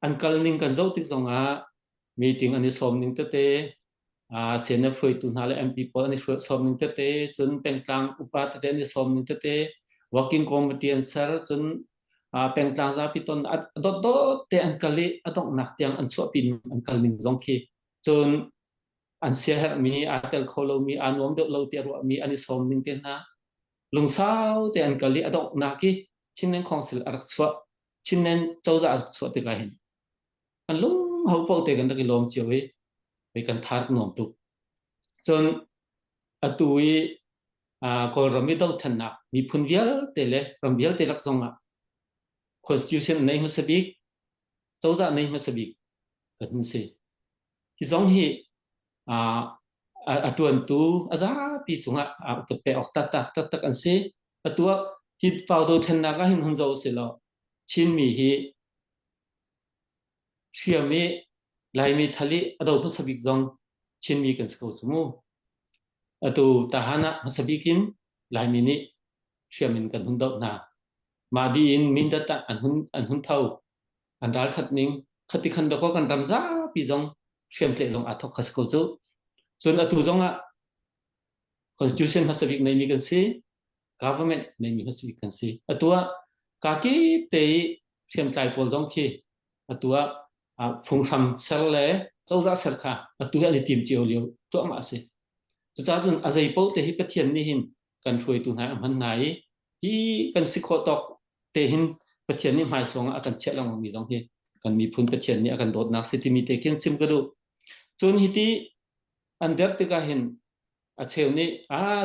อันกัลนิงกันเจ้าที่จงมีจริงอันนี้สมนิงเตเสียนเฟยตุนหาเลยMPพออันนี้สมนิงเตจนเป็นกลางอุปาเตอันนี้สมนิงเตworking committee อันเสร็จจนเป็นกลางซาพิตนดอเตอันกัลลีต้องหนักยังอันสวปินอันกัลนิงจงคีจนอันเสียมีเตลโคโลมีอันวมเดลเตียรมีอันนี้สมนิงเตนะลุงสาวแต่อันกะลีอดอกนากีชินเนนคอนซิลอารักษวะชินเนนเจ้าจะอารักษวะติกาเห็นอันลุงเขาพอเตกันตะกิลมเจียวไปกันทาร์นอมตุกจนตุยก็รำไม่ต้องทันนักมีพุนเวียลเตเลรำเวียลเตลักษณะ constitution ในมัสบิกเจ้าจะในมัสบิกกันสิที่สองฮีตัวตัวอาจจะปีจงอุปเปออกตักอันเสียตัวฮิตเฝ้าตัวเทนนักหินหันเจ้าเสียแล้วชินมีฮีเชื่อมีลายมีทะเลตัวมัสบิกจงชินมีกันสกุลสมุตัวทหารมัสบิกินลายมีนี้เชื่อมินกันหุ่นดอกนามาดีอินมินดัตอันหุ่นเท่าอันดาลขัดนิ่งขัดที่ขันดอกกันรำซาปีจงเชื่อมเตะจงอัฐกสกุลจูส่วนตัวจงconstitution มัสบิกในมีกันสิ government ในมีมัสบิกกันสิ ตัวกากีเตะเชื่อมใจพอลจงคีตัว phùng thầm sel lệ châu giá sel kha tu hi tìm chiều liu tu ma se cha chun azai po te hi pathian ni hin kan thui tu na man nai hi kan sikho tok te hin pathian ni mai songa akan chelang mi jong hi kan mi phun pathian ni akan dot nak sitimi te ken chim ka du chun hi ti andar te ka hin a cheu ni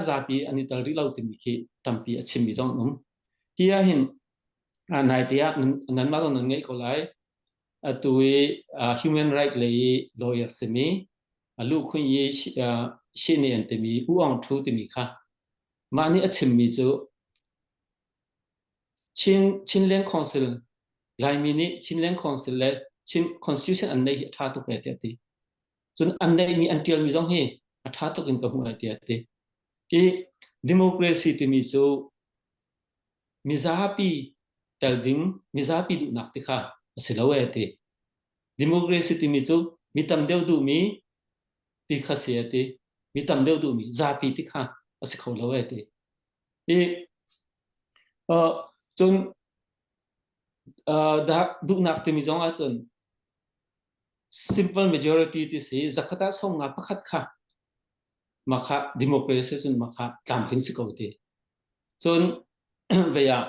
zapi ani tal ri lau ti mi khi tampi a chim mi jong hi a hin nai te nan ma nan ngai ko lai tui human right le lawyer semi lu khun ye shi ne an te mi u ang thu ti mi kha ma ni a chim mi chu chin len council lai mi ni chin len council le chin constitution an nei tha tu pe te ti chun an nei mi an tial mi jong he a tha to kin ka hu ai te te e democracy ti mi chu mizapi tal ding mizapi du nak ti kha asilawe te democracy ti mi chu mi tam deu du mi ti kha se te mi tam deu du mi zapi ti kha asikhau lawe te e chun da du nak ti mi jong a chun simple majority ti si zakhata som nga pakhat kha makha democracy chun makha tlam thin si ko te chun veya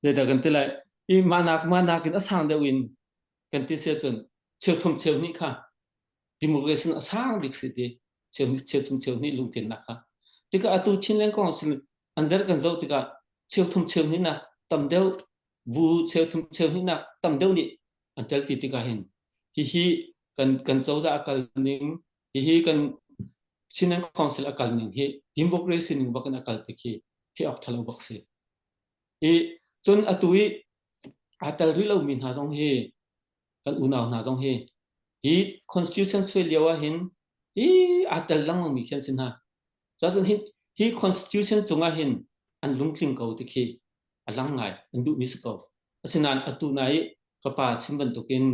le da kan te lai i manak in asang de win kan ti se chun cheu thum cheu ni kha democracy asang dik si te cheu thum cheu ni lung tin na kha tika atu chinlen council under kan zo tika cheu thum cheu ni na tam deu bu cheu thum cheu ni na tam deu ni antel ti tika hin hi kan zo za akal ning hi kan chinlen council akal ning hi democracy ning bakan akal te khi hi ok thalo bak se e chun atui atal ri lo min ha jong he kan unaw na jong he hi constitution fe lewa hin atal lang mi khen sin ha cha chun hi constitution chunga hin an lungtling ko ti khi alang ngai an du mi se ko asinan atu nai kapa chimban tukin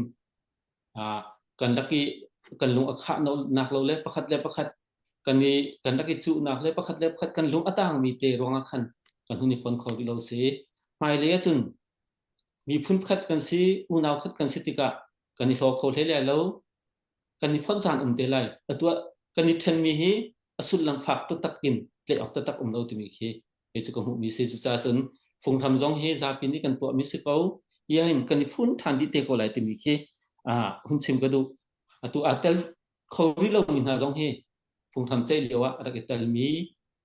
kan laki kan lung akha no nak lo le pakhat kan laki chu nak le pakhat kan lung atang mi te ronga khan kan huni pon kho ri lo se mai le chun mi phun khat kan si unaw khat kan si tika kan ni fo kho le le lo kan ni phon chan te lai atwa kan ni then mi hi asul lam phak to takin le ok to tak lo ti mi khi e chu ko mu mi se chu cha chun phung tham jong he za pin ni kan po mi se ko ya hin kan ni phun than di te ko lai ti mi khi hun chim ka du atu atel kho ri lo mi na jong he phung tham chei lewa ra ke tal mi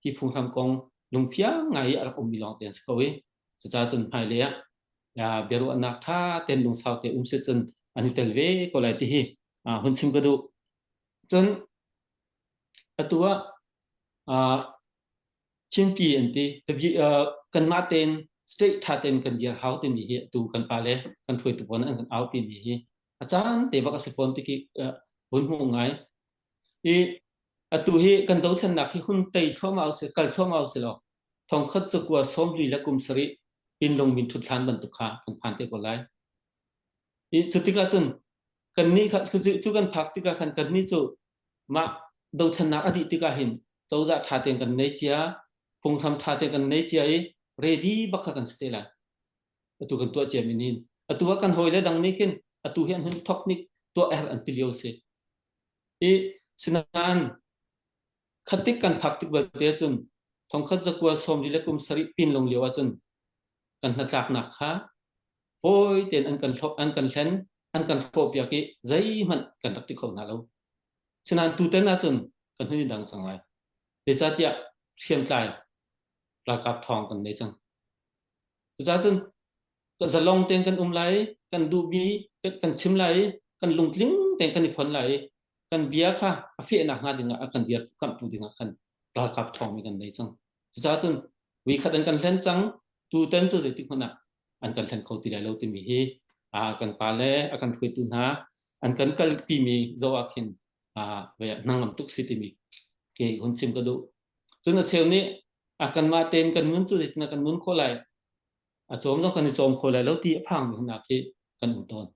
hi phung tham kong lung phia ngai ar om mi long ten se ko we chu cha chun hai le ya beru anak tha ten lung sau te se chun ani tel ve ko lai ti hi hun chim ka du chun atua chimpi anti tabi kan ma ten state tha ten kan dia how te mi hi tu kan pa le kan thui tu pon an kan out pi mi hi achan te ba ka se pon ti ki hun hu ngai e atu hi kan do than nak hi hun tei thoma se kal thoma se lo thong khat su kwa som li la kum sari in long min thut than ban tu kha kan phan te ko lai e sutika chun kan ni kha chu kan phak ti ka khan kan ni chu ma do than nak adi ti ka hin chau za tha ten kan nei chia phung tham tha te kan nei chia e ready bakha kan stela atu kan to che minin atu kan hoile dang ni khin atu hian hun thok ni to antilio se e sinan khatik kan phak tik bal te chun thong khat zakwa som li lekum sari pin long lewa chun kan na tlak nak kha poi ten an kan thok an kan hlen an kan khop ya ki zai man kan tak ti khol na lo sinan tu ten na chun kan hu dang changai le cha tia thiam tlai la kap thong kan nei chang cha chun ka zalong ten kan lai kan du bi kan chim lai kan lungtling ten kan ni phon lai kan bia kha afi na nga dinga akan dia kam tu dinga khan la kap thong mi kan nei chang cha chun wi khat an kan hlen chang tu ten chu je ti khona an kan hlen kho ti lai lo ti mi hi kan pa le akan thui tu na an kan kal pi mi zo akhin ve nangam tuk si ti mi ke hun chim ka du chuna cheu ni akan ma ten kan mun chu je na kan mun kho lai chom no kan ni chom kho lai lo ti phang mi na ki kan um ton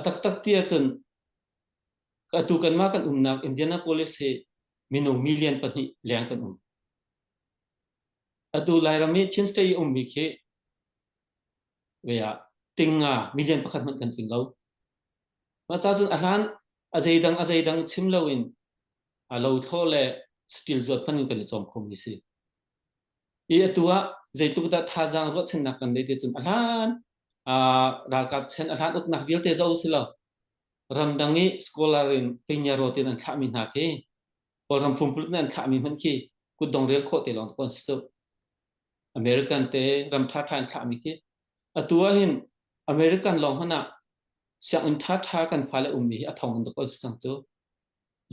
tak ti chun ka tu kan ma kan nak Indianapolis he minung million pani leng kan atu lai rami chin stay mi ke veya tinga million pakhat man kan sing lo มาซาซุนอาหารอาใจดังชิมเลวินเราโทเลสติลจวดพันกันในจอมคมมิสิอีตัวใจตุกตาท่าจางรถเช่นนักกันได้ที่จุนอาหารรากับเช่นอาหารอุกนักวิลเตเจ้าสิลารำดังนี้สกอลารินเป็นยาโรตินันทามินาเกพอรำพุ่มพลุนันทามิมันคีกุดดงเรียกโคเตลองคอนสต์อเมริกันเตรำท่าทางทามิคีตัวเห็นอเมริกันลองหน้าเสียงท่ากันฟ้าและมีทองอันตะกอนสังโจ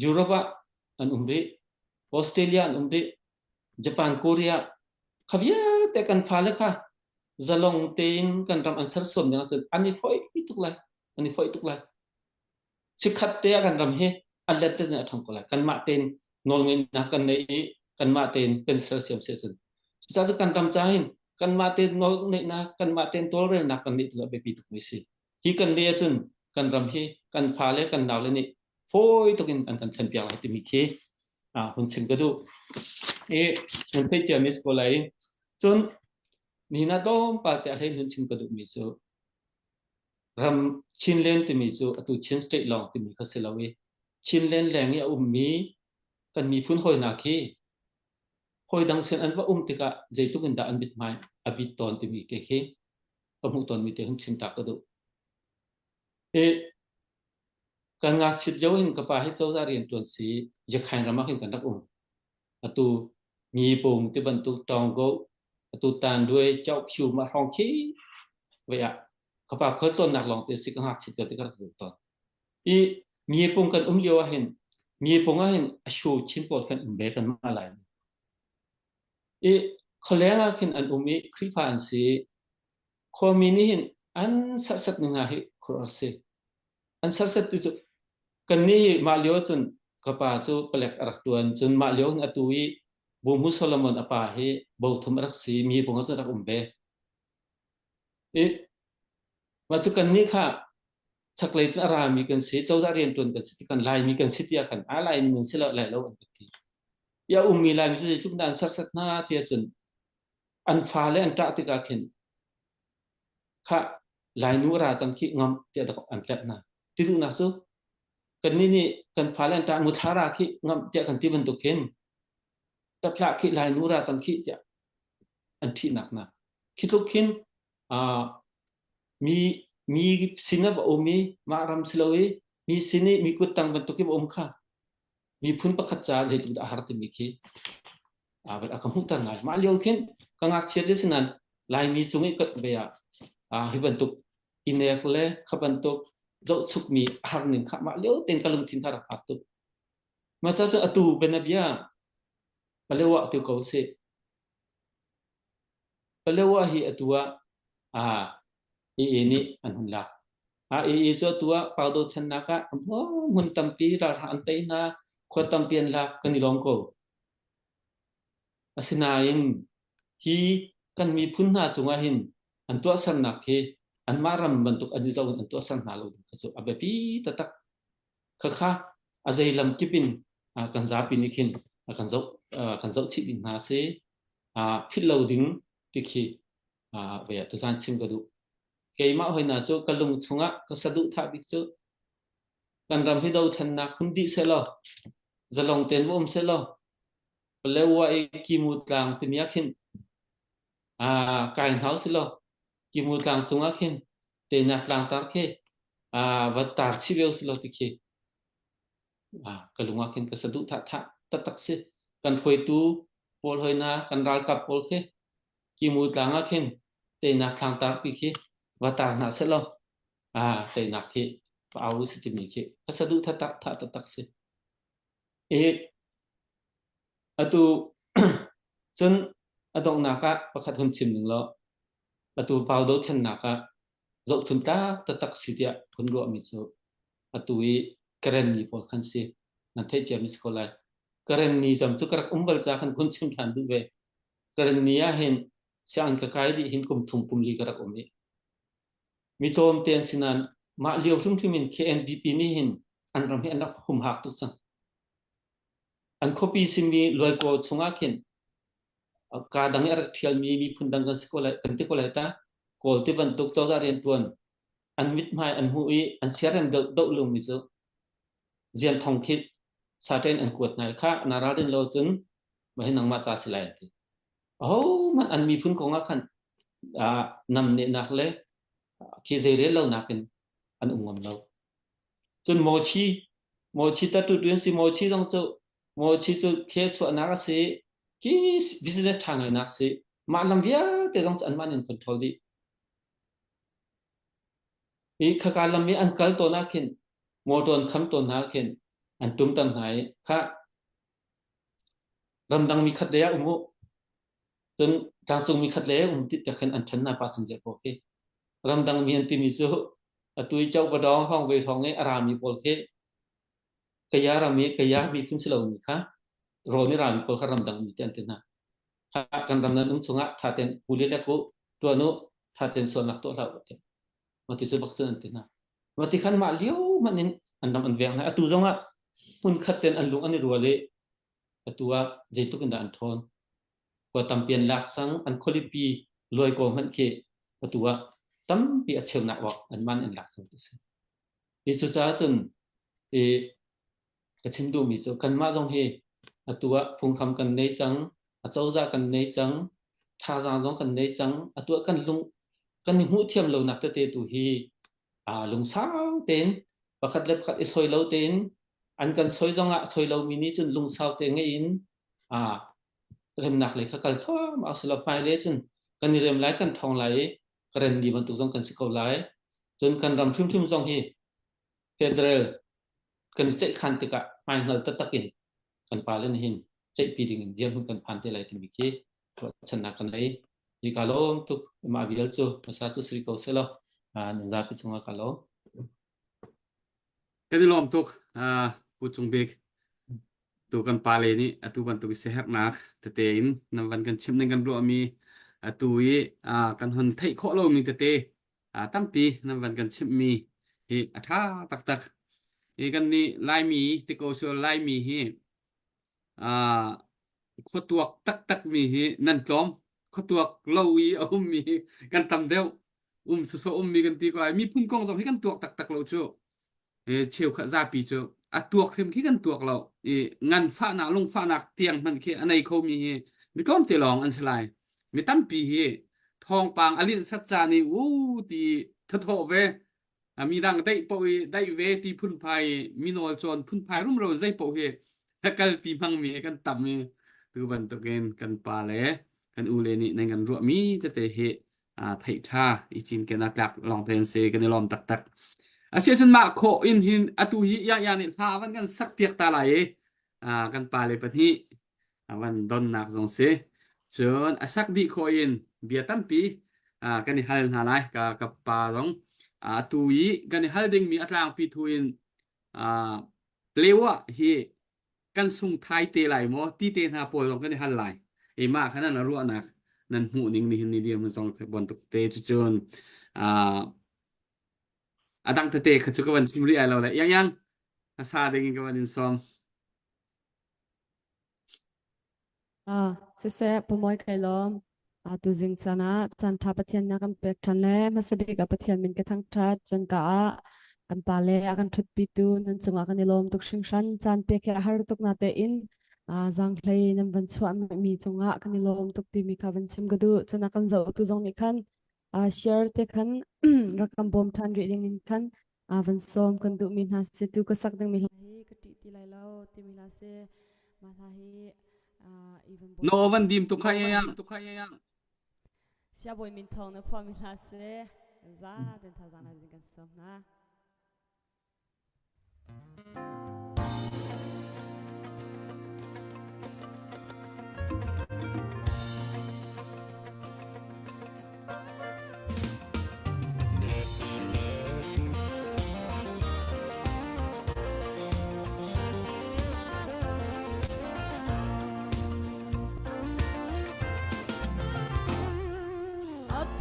ยุโรปอันรีออสเตรเลียอันรีญี่ปุ่นเกาหลีขบเยอะแต่กันฟ้าเลยค่ะจะลงเต็นกันรำอันสารสมอย่างสุดอันนี้ฟ้อยตุกเลยสิขัดเตะกันรำเฮอันเล็ดเตนทองก็เลยกันมาเต็นนอนเงินนักกันในกันมาเต็นเป็นสารเสียมเสียสุดจะจะกันรำใจกันมาเต็นนอนเงินนักกันมาเต็นตัวเรื่องนักกันนี่ตัวเบบตุกมิสิฮีกันเดียจุนกันรำเฮกันฟ้าเลยกันดาวเลยนี่ฟ้อยตุกินกันทันเปียกอะไรที่มีเคหุ่นชิมก็ดูหุ่นเทียมิสก็เลยจนนี่น่าต้องปาเตะให้หุ่นชิมก็ดูมิจูรำชินเลนที่มิจูตัวชินสเตทลองที่มีข้อเสียละเวชินเลนแรงเนี่ยมีกันมีพุ่นหอยนักที่หอยดังเช่นอันว่าติกะใจตุกินดาอันบิดไม้อบิดตอนที่มีเก่งกับหุ่นตอนมีเตะหุ่นชิมตาก็ดูการงานชิดเยาว์หินกับป่าให้เจ้าจารีนตัวสีจะขายรามาหินกันรักตัวมีปุ่มที่บรรทุกตองโกตัวตานด้วยเจ้าผิวมาห้องขี้เวียกับป่าเขาต้นหนักลองตัวสิกหักชิดกันที่กระตุ้นตอนมีปุ่มกันเยาว์หินมีปุ่มว่าหินชูชิ้นปอดกันเบกันมาหลายเขาเลี้ยงหินอันมีคลิปอันสีคอมีนี่หินอันสัดหนึ่งให้ครอสอันสัดตัวกันนี่มาเลี้ยวจนกป่าจูเปล็กรักตัวนจนมาเลี้ยวอัตุยบุมุสลามอนอป่าให้บ่าวทุมรักสีมีปุ่งจะรักเบมาจุกันนี่ค่ะสักเลยจะรามีกันสีเจ้าจะเรียนตัวกันสิกันลายมีกันสิทยากันอะไรมีกันสิละหลายแล้วอันที่ยามีลายมีจุดทุกด้านสัดหน้าเทียจนอันฟ้าและอันตราติกาเข็นค่ะลายนูราจังที่งอมเทียดอันเล็บนะที่ดูนะซูกันนี่กันฟ้าแลนตามุทาราคิงามเดียกันที่บรรทุกเห็นแต่พระคิลายนูราสังคิเดียอันที่หนักนะคิดทุกขินมีสินะบ่มีมารำสลวยมีสินีมีกุตังบรรทุกบ่ค่ะมีพุ่นประคัตจาใจตุดอาหารที่มีคิเป็นอาการหุ่นตั้งไงมาเลี้ยวขินกังอักเสบดิสินันลายมีจุงอีกเบียให้บรรทุกอินเนกเล่ขับบรรทุกจดสุกมีอาหารหนึ่งข้ามาเลี้ยวเต็นกลุ่มทิ้งทารักตุมาซาซูอตูเป็นนับยามาเลี้ยวว่าตัวเขาเสมาเลี้ยวว่าฮีอตัวนี่อันหุ่นลักจตัวปาวโดชันนักหุ่นตั้มปีราหันเตนะขวดตั้มเปียนลักกันนี่ลองโกสินาอินฮีกันมีพุ่นหน้าจงหินอันตัวสันนักเฮอันมารำบรรทุกอันนี้จะอันตัวสันหาลูกก็อาเบปีตักข้าอาศัยลำกิบินกันจับปินิคินกันจับชิดินหาเสพิลเลวดิ้งที่ขี้เวียตัวสันชิมกระดูเกี่ยมาหอยน่าจูกลุงชงะก็สะดุดทับอีกจูกันรำให้เราทันนักหุ่นดีเสลอจะลองเต้นวอมเสลอแล้วว่าไอ้กิมูตลังที่มีอาคินการเท้าเสลอกิมูตลังจงอาคินเตนักลังตาร์เควัดตาร์ชิเวลสโลติเคกลุงอาคินก็สะดุดทัดตักเสกันถอยตูพอลหอยนากันรัลกับพอลเคกิมูตลังอาคินเตนักลังตาร์ปีเควัดตาร์นาเสลอเตนักเคเอาวิสติมีเคก็สะดุดทัดตักเสตัวจนตรงนักประคัตหุ่นชิมหนึ่งแล้วตัวพาวโดทันนักจบทุนตาตักสิเดียคนรัวมิโซตัวกระนี้พอขันเสียนั่นเทจิมิสโคไลกระนี้จำจุกรักบัลจากขันคนชิมทันดูเวกระนี้เห็นเสียงกระไกดีเห็นกุมทุ่มปุ่มลีกรักมีตัวมเตียนสินันมาเลี้ยวทุ่มที่มิน KNBP นี่เห็นอันรำให้อันรักหุ่มหักทุกสังอันคบปีสิมีลอยกอดชงอาคินการดังนี้อาร์เทียลมีพุ่นดังกันสกุลกันที่คนละตากอลที่บรรทุกเจ้าจารีนตัวน อันมิดไม้อันหุยอันเสียรันโดลุงมิโซเจียนทองคิดซาเทนอันกวดไหนค่ะนาราดินโลจึงมาให้นังมาซาสิไลติโอ้มันอันมีพื้นของอาคันนำเนี่ยนักเลยคีเซเรลเรานักกันอันงมเราจนโมชีตัดตัวเรื่องสิโมชีต้องเจอโมชีจะเคสส่วนนักสิ ki business thang ai nak si ma lam bia te jong an man in control di i khaka lam mi an kal to na khin mo ton kham to na khin an tum tan hai kha ram dang mi khat le umu jun tang chung mi khat le ti ta khan an than na passenger ko ke ram dang mi an ti mi zo atui chau ba dong hong ve thong nge ara mi pol ke kaya ra mi kaya bi khin silo mi kha ro ni ram pol kha ram dang mi ten ten naถ้ากันดำเนินนุ่งชงะถ้าเป็นผู้เลี้ยงกูตัวนู้ถ้าเป็นส่วนนักตัวเรามาที่สุบักษณตินะมาที่ขันมาเลี้ยวมันนี่อันดำอันเวียงนะตัวจงอ่ะปุ่นขัดเต็นอันลุงอันนี้รัวเลยตัวเจตุกันดานทอนกว่าตำเปลี่ยนหลักสังอันคลิปีรวยกว่ามันเคตัวตำปีเชิงหนักวะอันมันอันหลักสังตัวสิที่สุดท้ายจนกระชิมดูมีโซกันมาจงเฮตัวพงคำกันในสังเจ้าจะกันในจังท่าจางจงกันในจังตัวกันลุงกันหูเทียมเราหนักเตตุฮีลุงสาวเต็นประคัดเล็บขัดไอซอยเราเต็นอันกันซอยจงซอยเรามินิจนลุงสาวเต็นไงอินเริ่มหนักเลยข้ากันท้อมาเอาสลับไปเลยจนกันเริ่มไหลกันทองไหลกันดีบรรทุกจงกันสิเกาไหลจนกันรำทุ่มจงฮีเฟเดอร์กันเสกขันติกะไม่เงาตะตะกินกันปาเล่นหินใจปีดิ่งเดียมกันพันเทลัยที่มีกี่ชนะกันเลยยี่กาลมทุกมาบิลจูภาษาสุสริโกเซลนันจาพิจงกาลมกันที่ลมทุกพูดจงเบกตัวกันปาเลยนี่ตัวบันตุกเสียหักนักแต่เตยนวันกันชิมในกันรัวมีตัวกันหันไทยข้อลมมีแต่เตตั้มปีนวันกันชิมมีท่าตักกันนี่ไล่มีติโกโซไล่มีขดตัวตักมีนั่นจอมขดตัวเลวีมีกันตำเดียวสุดมีกันตีก็ไรมีพุ่งกองสองให้กันตัวตักเราโจเชียวขจาปีโจตัวเข้มขี้กันตัวเรางานฟ้าหนักลงฟ้าหนักเตียงมันแค่อันไหนเขามีก้อมเตลองอันสลายมีตั้มปีทองปางอลินสัจจานี่ตีทอเวมีดังได้ปอยได้เวตีพุ่นไพมีนอจอนพุ่นไพรุ่มเราใจปอยกันปีมังมีกันต่ำมีตัวบันตกเกนกันปลาเล่กันอูเลนี่ในกันรัวมีแต่ไทยท่าอีจินกันนักลองเพลงเซกันในลมตักเสียจนมาโคอินหินตุหิยานี่พาวันกันสักเปียกตาไหลกันปลาเลยปะที่วันดอนนักสงเสจนสักดีโคอินเบียตั้มปีกันในฮัลหาไลกับปลาลงตุหิกันในฮัลดิงมีอัตรางปีทุอินเปลวะฮีกันส่งไทยเตะไหลมอตีเตะหาปอยลงกันในฮัลไหลมากขนาดนั้นรัวนักนั่นหูนิ่งนี่เดียวมันส่งบอลตกเตะจนดังเตะขัดจุกวันชิมรีไอเราเลยยังซาเด้งกันวันนี้ซ้อมเสพมวยไก่ล้อมตัวจิงชนะจันทาปะเทียนนักเป็กทันเล่มาสบิกับปะเทียนมินกระทั่งชัดจนกะกันปาเล่กันทุดปีตูนั่นจังหวะกันในลมตุกชิงชันจันเปียกหารุตุกนาเตอินจังเพลย์นั่นวันสวมมีจังหวะกันในลมตุกตีมีคาวันชิมกระดูจนนักกันเจ้าตุจงมีคันเชียร์เตคันรักกันบอมทันเรียงนินคันวันซ้อมกันดูมีนาเสตุก็สักดังมีลาฮีกติตีไลเล่าตีมีลาเซมาลาฮีโนวันดีมตุกใครยังเสียบอยมินทองนะพอมีลาเซจ้าเดินทางนะเดินกันซ้อมนะ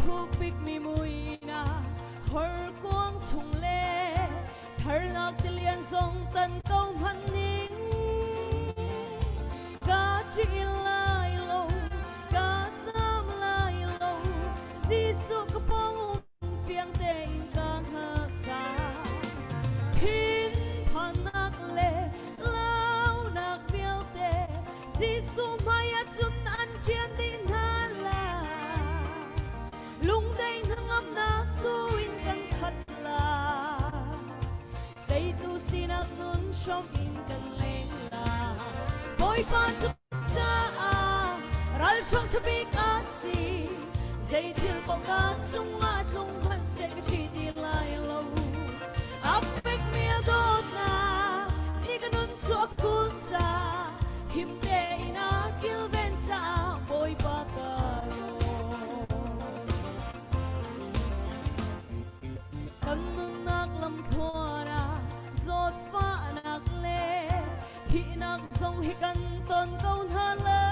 ทุกปิกมีมุยนาหอร์กวางชงเล่เธอนักเลียนทรงตันเก้าพันนิ่งกาจีลายโลกาสามลายโลซีสุกปองเฟียงเตงกางหา Giêsu maya chun an chian din hala lung day nang am na tuin kan khatla day tu sinak nun shom in kan leng la boy pan chu cha ral shom to big asi zay til ko ka chung ma tung han se ka chi di lai lo affect me do na ni kan nun chu kul cha him de ina kil ven cha boy pa ka lo kan nak lam thora zot fa nak le thi nak song hi kan ton kau na le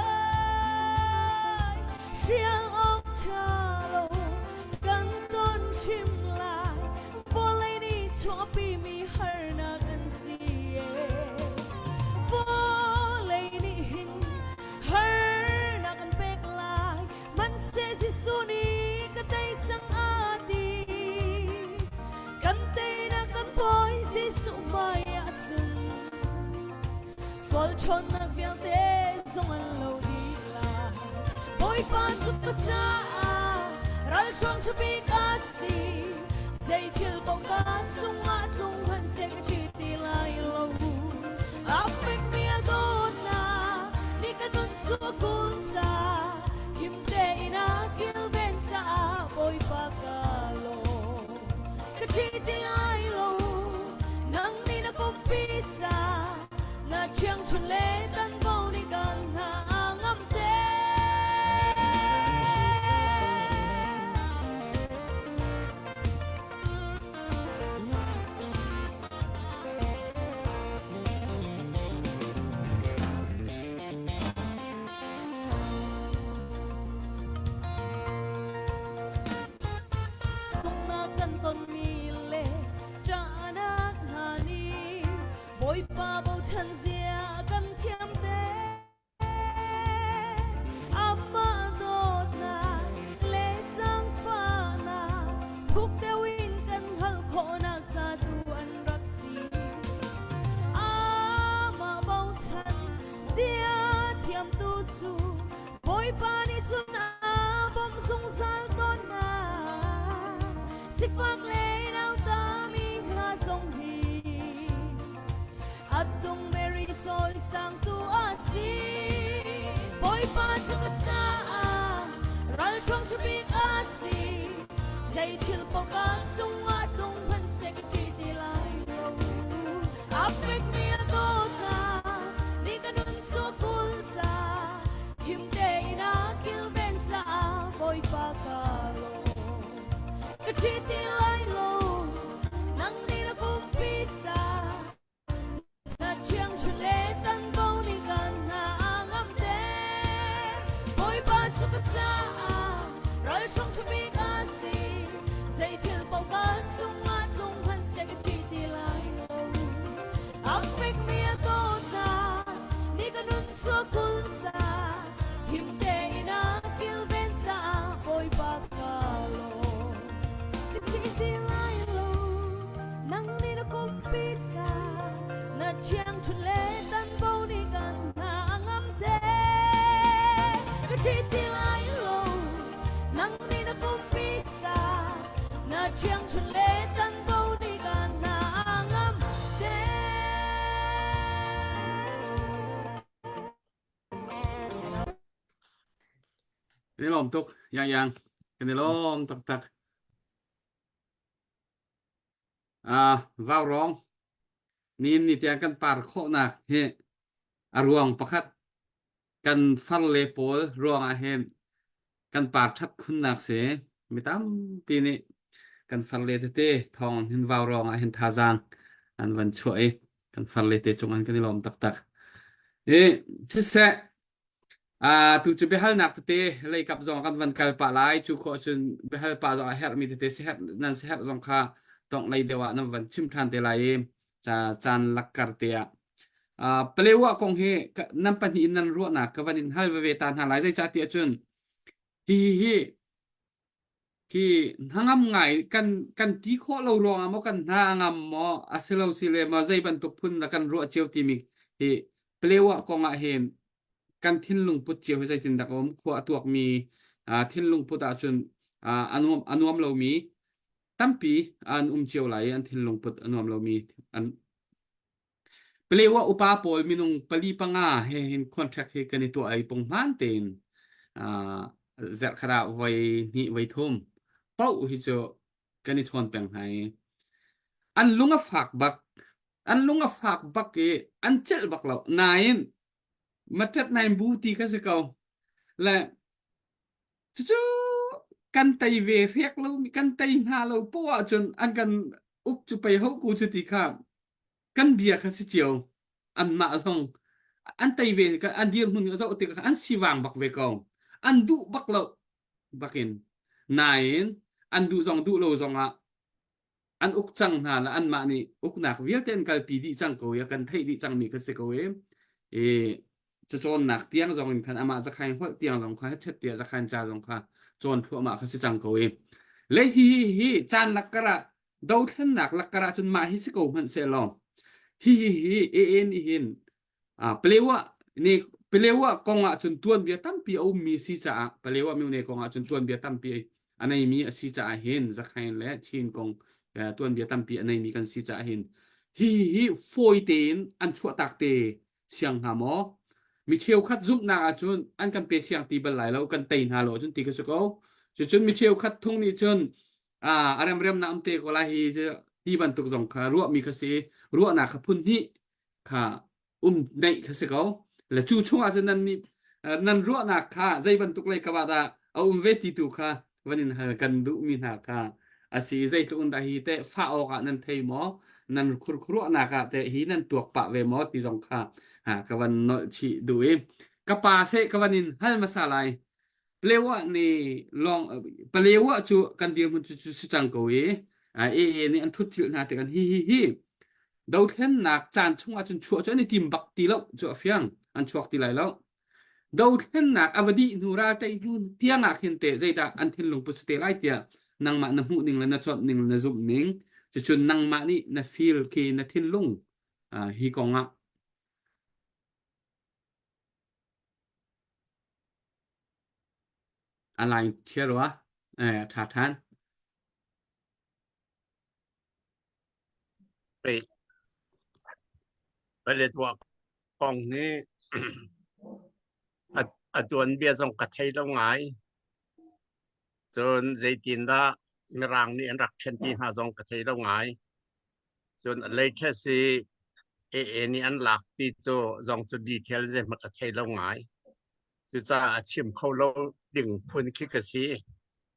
siang ong cha lo kan ton chim la vô lấy đi cho pi mi har na kan si vô lấy đi hin har na kan pek lai man se si suni ka tay chang a di kan tay na kan boy si su mai a chun sol chon na vial te zong an lo di la boy pan su pa cha ral chong to be kasi zay til bong ka sung at lung han se ka chi ti lai lo affect me a do na ni ka nun su kun sa him de ina kil ven sa boy pa ka lo ka chi ti lai lo nang ni na kong pizza na chiang chun le tan bo ni kan na ngam te sung na kan ton mi le cha nak na ni boy pa bo chan zia kan thiam te amma do na le sang fa na thuk te win kan hal kho na cha tu an rak si amma bo chan zia thiam tu chu boy pa ni chu na bom sung sal ton na si phak le nau ta mi kha song hi atung Mary choi sang tu asi boy pa chu cha ral chong chu big asi zay til po ka sung atung han se ka chi ti lai lo affect me a do ka ni ka nun chu kul sa him de ina kil ven sa boy pa ka lo ka chi ti lai lo nang ni na kong pizza na chiang chun le tan bo ni kan na ngam te boy pa chu ka cha ral chong chu bi ka si zay til po ka sung at lung han se ka chi ti lai lo affect me a do na ni ka nun chu kun sa him te ina kil ven sa boy pa ka lo ka chi ti lai lo nang ni na kong pizza na chiang chun le tan bo ni kan na ngam te ka chi ti lai lo nang ni na kong pizza na chiang chun le tan bo ni kan na ngam te Cái lom tục yang cái lom tak tak vào rong nin ni tiang kan par kho na he aruang pakhat kan fal le pol ruang a hen kan par that khun nak se mitam pi ni kan fal le te thong hin vào rong a hen tha jang an van choi kan fal le te chung an kan lom tak tak e chi se tu chu be hal nak te le kap zong kan van kal pa lai chu kho chun be hal pa zong her mi te se her nan se her zong kha tong lai dewa nam van chim than te lai em cha chan lakkar te pelewa kong he nam pan hi nan ro na ka van in hal ve tan ha lai zai cha ti chun hi ki hangam ngai kan ti kho lo rong amo kan na ngam mo aselo sile ma zai ban tuk phun na kan ro cheu ti mi hi pelewa kong a hen กันทิ้นลุงพุทธเจียวให้ใจตินดักมขวตัวมีทิ้นลุงพุทธอาจุนอันวมเรามีตั้มปีอันเจียวไหลอันทิ้นลุงพุทธอันวมเรามีอันเปลว่าอุปาปอยมินุงปลีปังอาเห็นคอนแทคเฮกันในตัวไอปงมันเตนเจักขราไว้นี่ไว้ทุ่มเป้าฮิโจกันในชวนแปลงให้อันลุงฝากบักเออันเจลบักเรานายมาจัดนายบูตีกันสิเขาและจู่กันไตเวเรียกเรามีกันไตหาเราเพราะว่าจนอันกันอุกจุไปเขากูจุติครับกันเบียร์กันสิเจียวอันมาส่งอันไตเวกันอันเดียร์มึงจะอุติกันอันสิวางบักเวกองอันดูบักเราบักอินนายอันดูซองดูเราซองอ่ะอันอุกจังนาละอันมานี่อุกนักเวียเต้นกัลปีดีจังกูอยากกันไทยดีจังมีกันสิกูจะโจนหนักเตียงซองทันอามาจะใครหัวเตียงซองค่ะเช็ดเตียจะใครจ่าซองค่ะโจนพวกมาเขาสิจังกูเลยฮีจานลักกระดาวทันหนักลักกระจนมาฮิสิกูมันเซลองฮีนี่เห็นเปลว่านี่เปลว่ากองจนตัวนเบียตั้มปีเอามีสิจ่าเปลว่ามีเนี่ยกองจนตัวนเบียตั้มปีอันนี้มีสิจ่าเห็นจะใครและชินกองตัวนเบียตั้มปีอันนี้มีกันสิจ่าเห็นฮีฟอยเตนอันชั่วตักเตเสียงหามอมีเชียวคัดซุปนาจนอันกันเปียเสียงตีบันไหลแล้วกันเตนฮาโลจนตีกันสกอจนมีเชียวคัดทุ่งนี่จนอะไรเรื่องน้ำเตะก็ลายจะตีบันตุกสองขารัวมีกษีรัวหนักพุ่นนี่ค่ะในกษีเขาและจู่ช่วงอาจจะนั้นรัวหนักค่ะใจบันตุกเลยกบว่าเอาเวทีตุค่ะวันนี้กันดูมีหนักค่ะอาศัยใจตุกได้ฮีเตฟ้าออกนั้นเทมอนั้นครัวหนักแต่ฮีนั้นตัวปะเวมอตีสองค่ะกวันนอชีดูกบปาเซกวันนี้ฮัลมาสลายเปลว่านี่ลองเปลว่าจูกันเดียวมันจูจังกูนี่อันทุจริตนะแต่กันฮีดาวเทนนักจานช่วงจนชัวจนในทีมบักตีแล้วจูเฟียงอันชัวตีไหลแล้วดาวเทนนักอวดีนูราใจนูเตียงเห็นเตะใจตาอันเทนลงปุสเตไลเตียนังมาหหูนิ่งแล้วนะจอดนิ่งนะซุบนิ่งจนนังมานี่นะฟีลคีนะเทนลงฮีกองอะไรเชื่อหรอท่าทานไปเรียกว่ากองนี้ ตัวนเบียส่งกระไทยแล้วไงจนใจตินละมีรางนี่อันรักเช่นที่หาส่งกระไทยแล้วไงจนอะไรแค่สินี่อันหลักที่โจส่งจุดดีเทลจะมากระไทยแล้วไงจุดจะชิมเขาแล้วดึงพูนคิดกสิ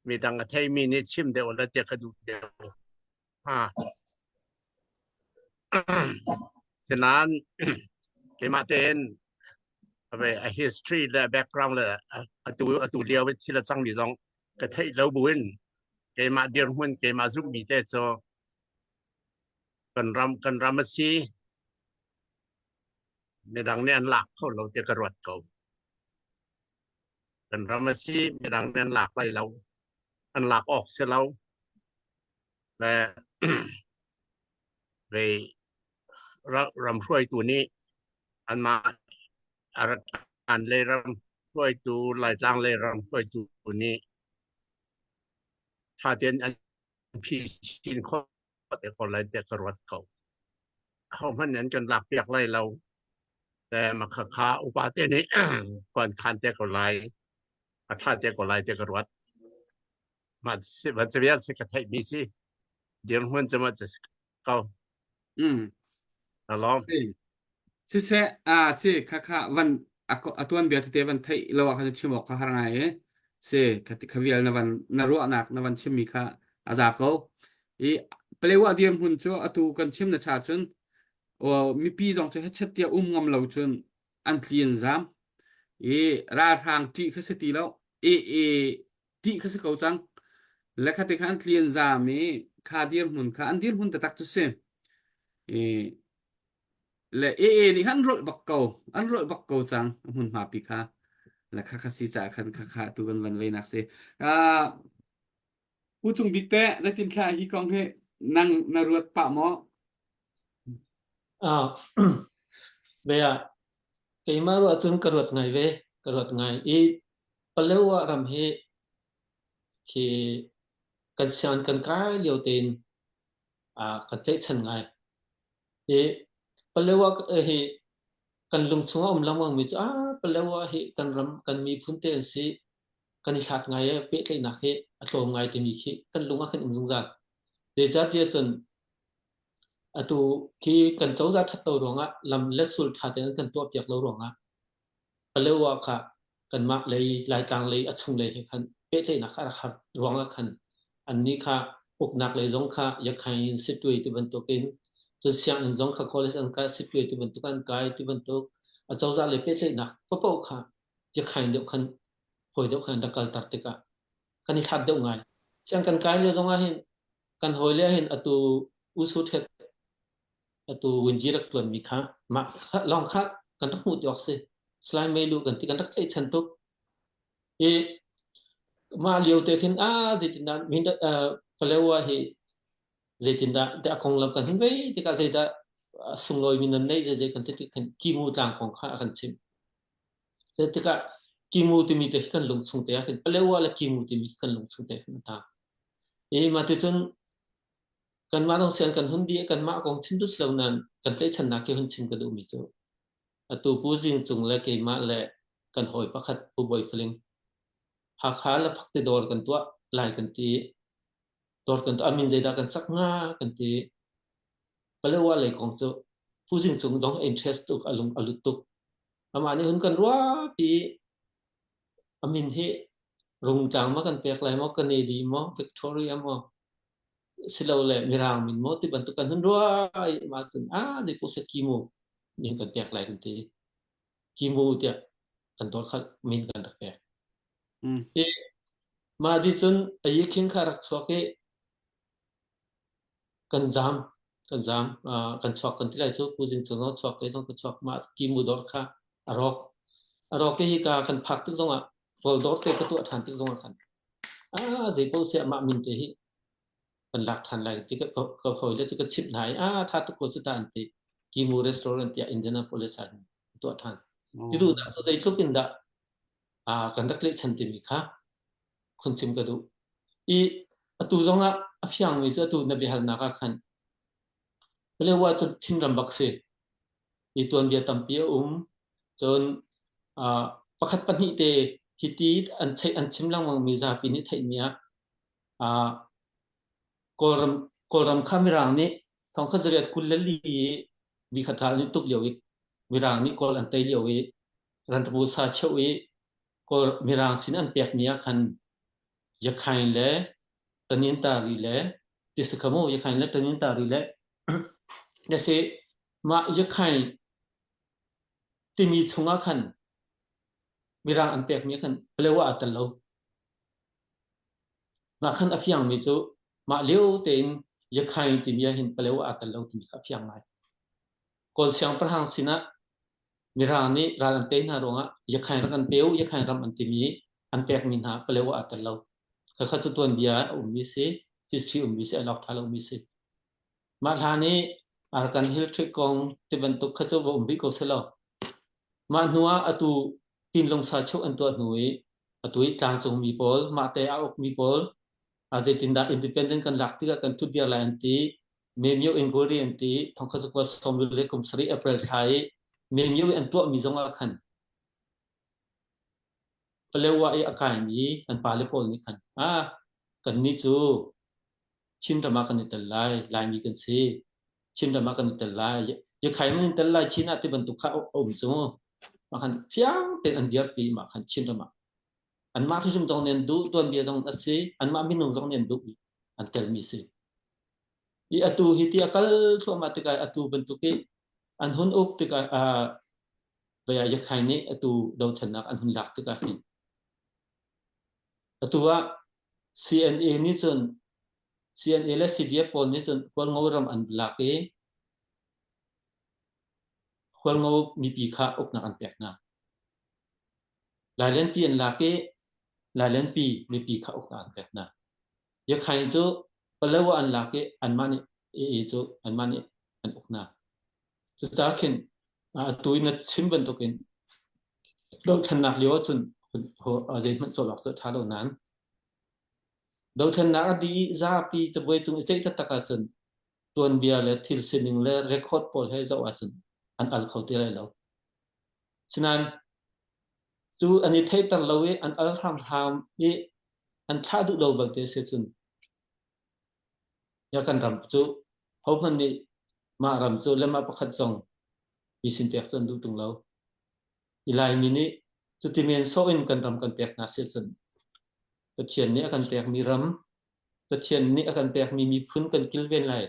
มีดังกระไทยมีนี่ชิมเดียวแล้วจะกระดูกเดียวฉะนั้นเกมาเตนไปhistory และ background เลยตัวเดียวไปที่เราสั่งมีสองกระไทยเราบุญเกมาเดียนหุ่นเกมาซุกมีแต่โจกันรำมาซีในดังนี้อันหลักเขาเราจะกระรวดเขากันรำมาซีในดังนี้อันหลักไปเราอันหลักออกเสียเราและ ไปรำช่วยตัวนี้อันมาอันเลยรำช่วยตัวหลายจังเลยรำช่วยตัวนี้ถ้าเดินอันพี่ชินเขาแต่คนไรแต่กระรวดเขามันนั้นจนหลับเปียกไรเราแต่มาค้าอุปาเตนี้ ก่อนคันแต่คนไรถ้าแต่คนไรแต่กระรวดมันจะเรียกสิกระไทยมีสิเดี๋ยวมันจะมาจะเขาลองสิเซสิค่ะวันตัวเบียร์ที่วันไทยเราเขาจะชิมบอกเขาหาไงสิคติขวิลนวันนรัวนักนวันชิมมีค่ะอาจารย์เขาเปลว่าเดียมหุ่นชัวตัวกันชิมนะชาจนมีปีสองจะให้ชัดเตียงำเราจนอันเลียนจามราทางที่เขาสติแล้วที่เขาสิเขาจังและคติขันเลียนจามมีค่าเดียมหุ่นค่าอันเดียมหุ่นแต่ตักตุเซและนี่ฮันรถบักเกาจังหุ่นมาปีค่ะและข้าสิจ่าคันข้าตัววันเลยนักเสียผู้จงบิ๊กเต้จะติมคลายฮีกองให้นั่งนรวดปะหมอเบีย cái mà rồi chúng cờ ruột ngày về cờ ruột ngày ý palewa ram he khi cần sang cần cái liều tiền cần chạy chân ngày ý palewa he cần lung chung lam mi palewa he cần mi phun tiền si cần hạt ngày biết cái nạc he tổ ngày thì mi khi cần lung khăn dùng ra để ra chia sân tu khi cần cháu ra thật lâu rồi làm lết sul thật thì cần tua việc lâu rồi palewa cả cần mạc lấy lại càng lấy chung lấy khăn biết cái nạc khá rồi khăn anh ní khá ục nạc lấy giống khá yak hay situate thì vẫn tốt in cho sang anh giống khá college anh cái situate thì vẫn tốt anh cái thì vẫn tốt cháu ra lấy biết cái nạc bao khá yak hay được khăn hồi được khăn đặc cال tart cái kan ni thad deuh ngai chang kan kai le zonga hin kan hoile hin atu usut het atu winjirak tuan mi kha ma long kha kan tak mu jok se slime melu kan ti kan tak thei chan tuk e ma liu te khin jitinda min da palewa hi jitinda da kong lam kan hin vei ti ka zeda sungloi min nei je kan ti kan ki mu tang kong kha kan chim ti ka ki mu ti mi te kan lung chung te kan palewa la ki mu ti mi kan lung chung te kan ta e ma te chun kan ma dong sian kan hun di kan ma kong chin tu slow nan kan te chan na ke hun chin ka du mi zo atu pu jing chung le ke ma le kan hoi pakhat pu boy feeling ha kha la phak te dor kan tua lai kan ti dor kan to amin zeda kan sak nga kan ti palewa le kong zo pu jing chung dong interest tu alung alut tu ama ni hun kan ruwa pi amin he rung chang ma kan pek lai mo kan e di mo Victoria mo silo le mirang min mo ti bantu kan hun ruwa ma chun de pu se ki mo ni kan pek lai kan ti ki mo tia kan dor khat min kan dak pek e ma di chun ai khin kha rak chwa ke kan jam kan chwa kan ti lai chu pu jing chung no chwa ke jong ka chwa ma ki mo dor kha arok ke hi ka kan phak tik zonga pol dor ke ka tu than tik zonga kan je po se ma min te hi kan lak than lai ti ka phoi le chu ka chip nai tha tu ko chu tan ti ki mu restaurant ya Indianapolis an tu than ti du da so dei thukin da kan dak le chan ti mi kha khun chim ka du I atu zonga aphyang mi chu tu na bi hal na ka khan le wa chu chin ram bak se I tuan bia tam pia chon pakhat pani te hiti an chei an chimlang mang mi za pi ni thei mia koram khamirang ni thong khazriat kulali bi khathal ni tuk lewi mirang ni kol an tei lewi ran bu sa chewi kol mirang sin an pek mia khan yakhain le tanin ta ri le tiskamo yakhain le tanin ta ri le dase ma yakhain timi chunga khan mirang an pek mi khan palewa atal lo nga khan aphyang mi chu ma leu ten yakhain timia hin palewa atal lo ti aphyang mai kol siang prahang sina mirang ni ran te na ronga yakhain ran peu yakhain ram an timi an pek min ha palewa atal lo kha kha chu tuan bia mi se history mi se alok thalo mi se ma thani arkan hil trick kong tiban tuk kha chu bi ko selo ma nuwa atu pin long sa chok an to nui atui tlang chung mi pol ma te ok mi pol Argentina independent kan lak tika kan tu dia lan ti memyo ingredient ti thong kha ko som le kum sri April sai memyo an to mi zonga khan palewa I akai ni an pa le pol ni khan kan ni chu chin rama kan tel lai mi kan se chin rama kan tel lai ya khai min tel lai china ti ban tu kha chu ma khan phiang ten an dia pi ma khan chin rama an ma thu jum dong nen du tuan bia dong ase an ma min nong dong nen du an tel mi se I atu hiti akal thu ma te kai atu ban tu ke an hun ok te kai baya ya khai ni atu do thanak an hun lak te ka hin atu wa CNA ni chon CNA le CDF pol ni chon pol ngoram an blak e khol ngo mi pi kha ok na an pek na lai len pi an la ke lai len pi mi pi kha ok na an pek na ya khai chu palawa an la ke an mani chu an mani an ok na chu ta khin tuina chim ban to ken đâu thân nạc liu chun ho a je man cholok to thalo nan đâu thân nạc di za pi chboi chung sei ta taka chun tuan bia le thil sining le record pol he zo a chun an al khau ti lai lo chinan chu ani thei tar lowe an al tham ni an tha du lo bak te se chun ya kan ram chu ho man ni ma ram chu lema pakhat song bi sin pek chun du tung lo ilai mini chu ti men so in kan ram kan pek na se chun pathian ni akan pek mi ram pathian ni akan pek mi phun kan kilven lai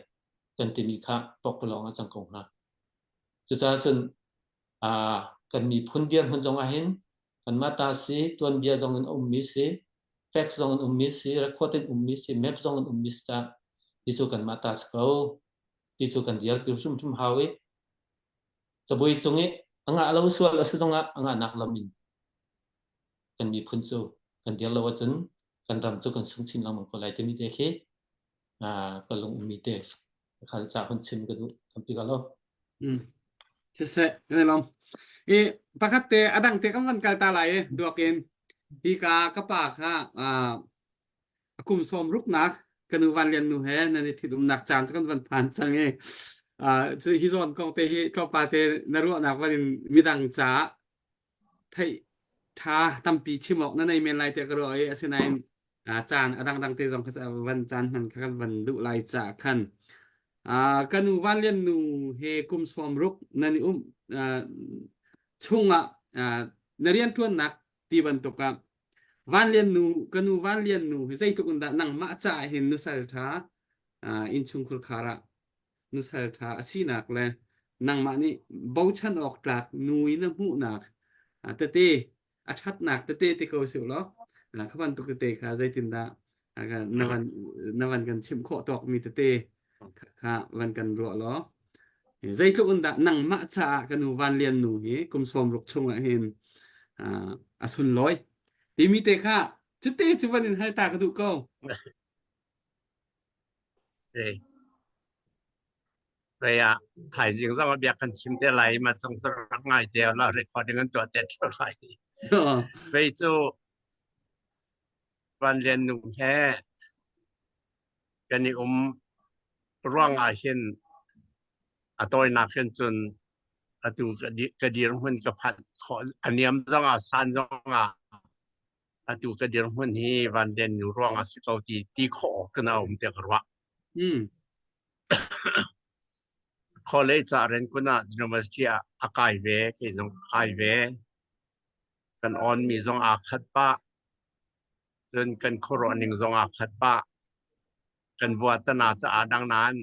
kan ti mi kha pok long a chang kong na chu sa chun kan mi phun diam hun jong a hin kan mata si tuan bia jong an mi si fax jong an mi si recording mi si map jong an mi sta ti chu kan mata sko ti chu kan dial pi sum hawi chabui chungi anga lo sual asa jonga anga nak lamin kan mi phun chu kan dial lo chun kan ram chu kan sung chin lam ko lai te mi te khi ka lung mi te khal cha hun chin ka du kan pi ka lo se ngai lom e pakhat te adang te kam kan kal ta lai duakin hi ka pa kha akum som ruk nak kanu van lian nu he na ni thidum nak chan kan van phan chang e chu hi zon kong te hi to pa te naru nak van midang cha thai tha tampi chimok na nei men lai te ka roi asinain chan adang dang te jong kha van chan han kan van du lai cha khan kanu van lian nu he kum som ruk na ni chunga narian tuan nak ti ban to ka van lian nu kanu van lian nu zai to unda nang ma cha hin nu sal tha in chung khul khara nu sal tha asinak le nang ma ni bauchan ok tlak nui na mu nak te athat nak te ko su lo khaban to te kha zai tin da navan kan chim kho tok mi te kha van kan ro lo zai to unda nang ma cha kanu van lian nu hi kum som ruk chunga hin asun loi ti mi te kha chu te chu van in hai ta ka du ko vậy thải riêng ra việc cần chim te lại mà xong rồi ngay theo là recordingกันตัวเต็ดเท่าไหร่vậy chúวันเรียนหนูแค่กันนี่ร่วงอาเห็นตัวนักเรียนจนตัวกระดิ่งหุ่นกับพัดขออันนี้มันต้องสันต้องตัวกระดิ่งหุ่นที่วันเรียนอยู่ร่วงสิเขาตีขอกันเอาเด็กรัวคอเลจาเรนกุน่าUniversity อากาศเวที่จงอากาศเวกันออนมีจงอาคัดปะจนกันโครนิงจงอาคัดปะกันวัฒนาจะดังนั้น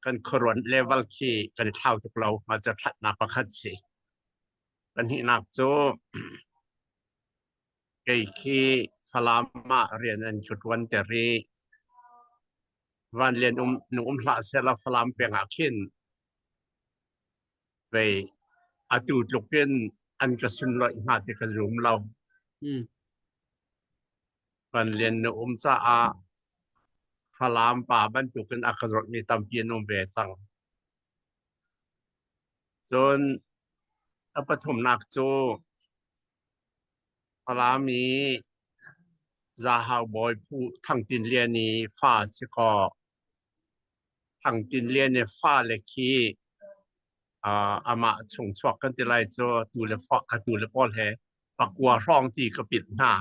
กันโครนเลเวลที่กันเท่าทุกเรามาจะทัดนับประคัดสิกันหินักโจไก่ขี้ฟลามาเรียนอันจุดวันเตรีวันเรียนหนุ่มพระเสลฟลามเปียงอาขินไปตูดลูกเป็นอันกระสุนลอยมาที่กระรุมเราวันเรียนนุ่มจะฟลามป่าบรรทุกกันอักษรมีตำเพียนเวสังจนปฐมนักโจฟลามีจาฮาวบอยผู้ทั้งตินเลียนีฟ้าสิกอทั้งตินเลียนีฟ้าเล็กขี้อามาชงชวกกันที่ไรโจตูเลฟอกตูเลปอลเฮปากกัวร้องที่กระปิดหน้า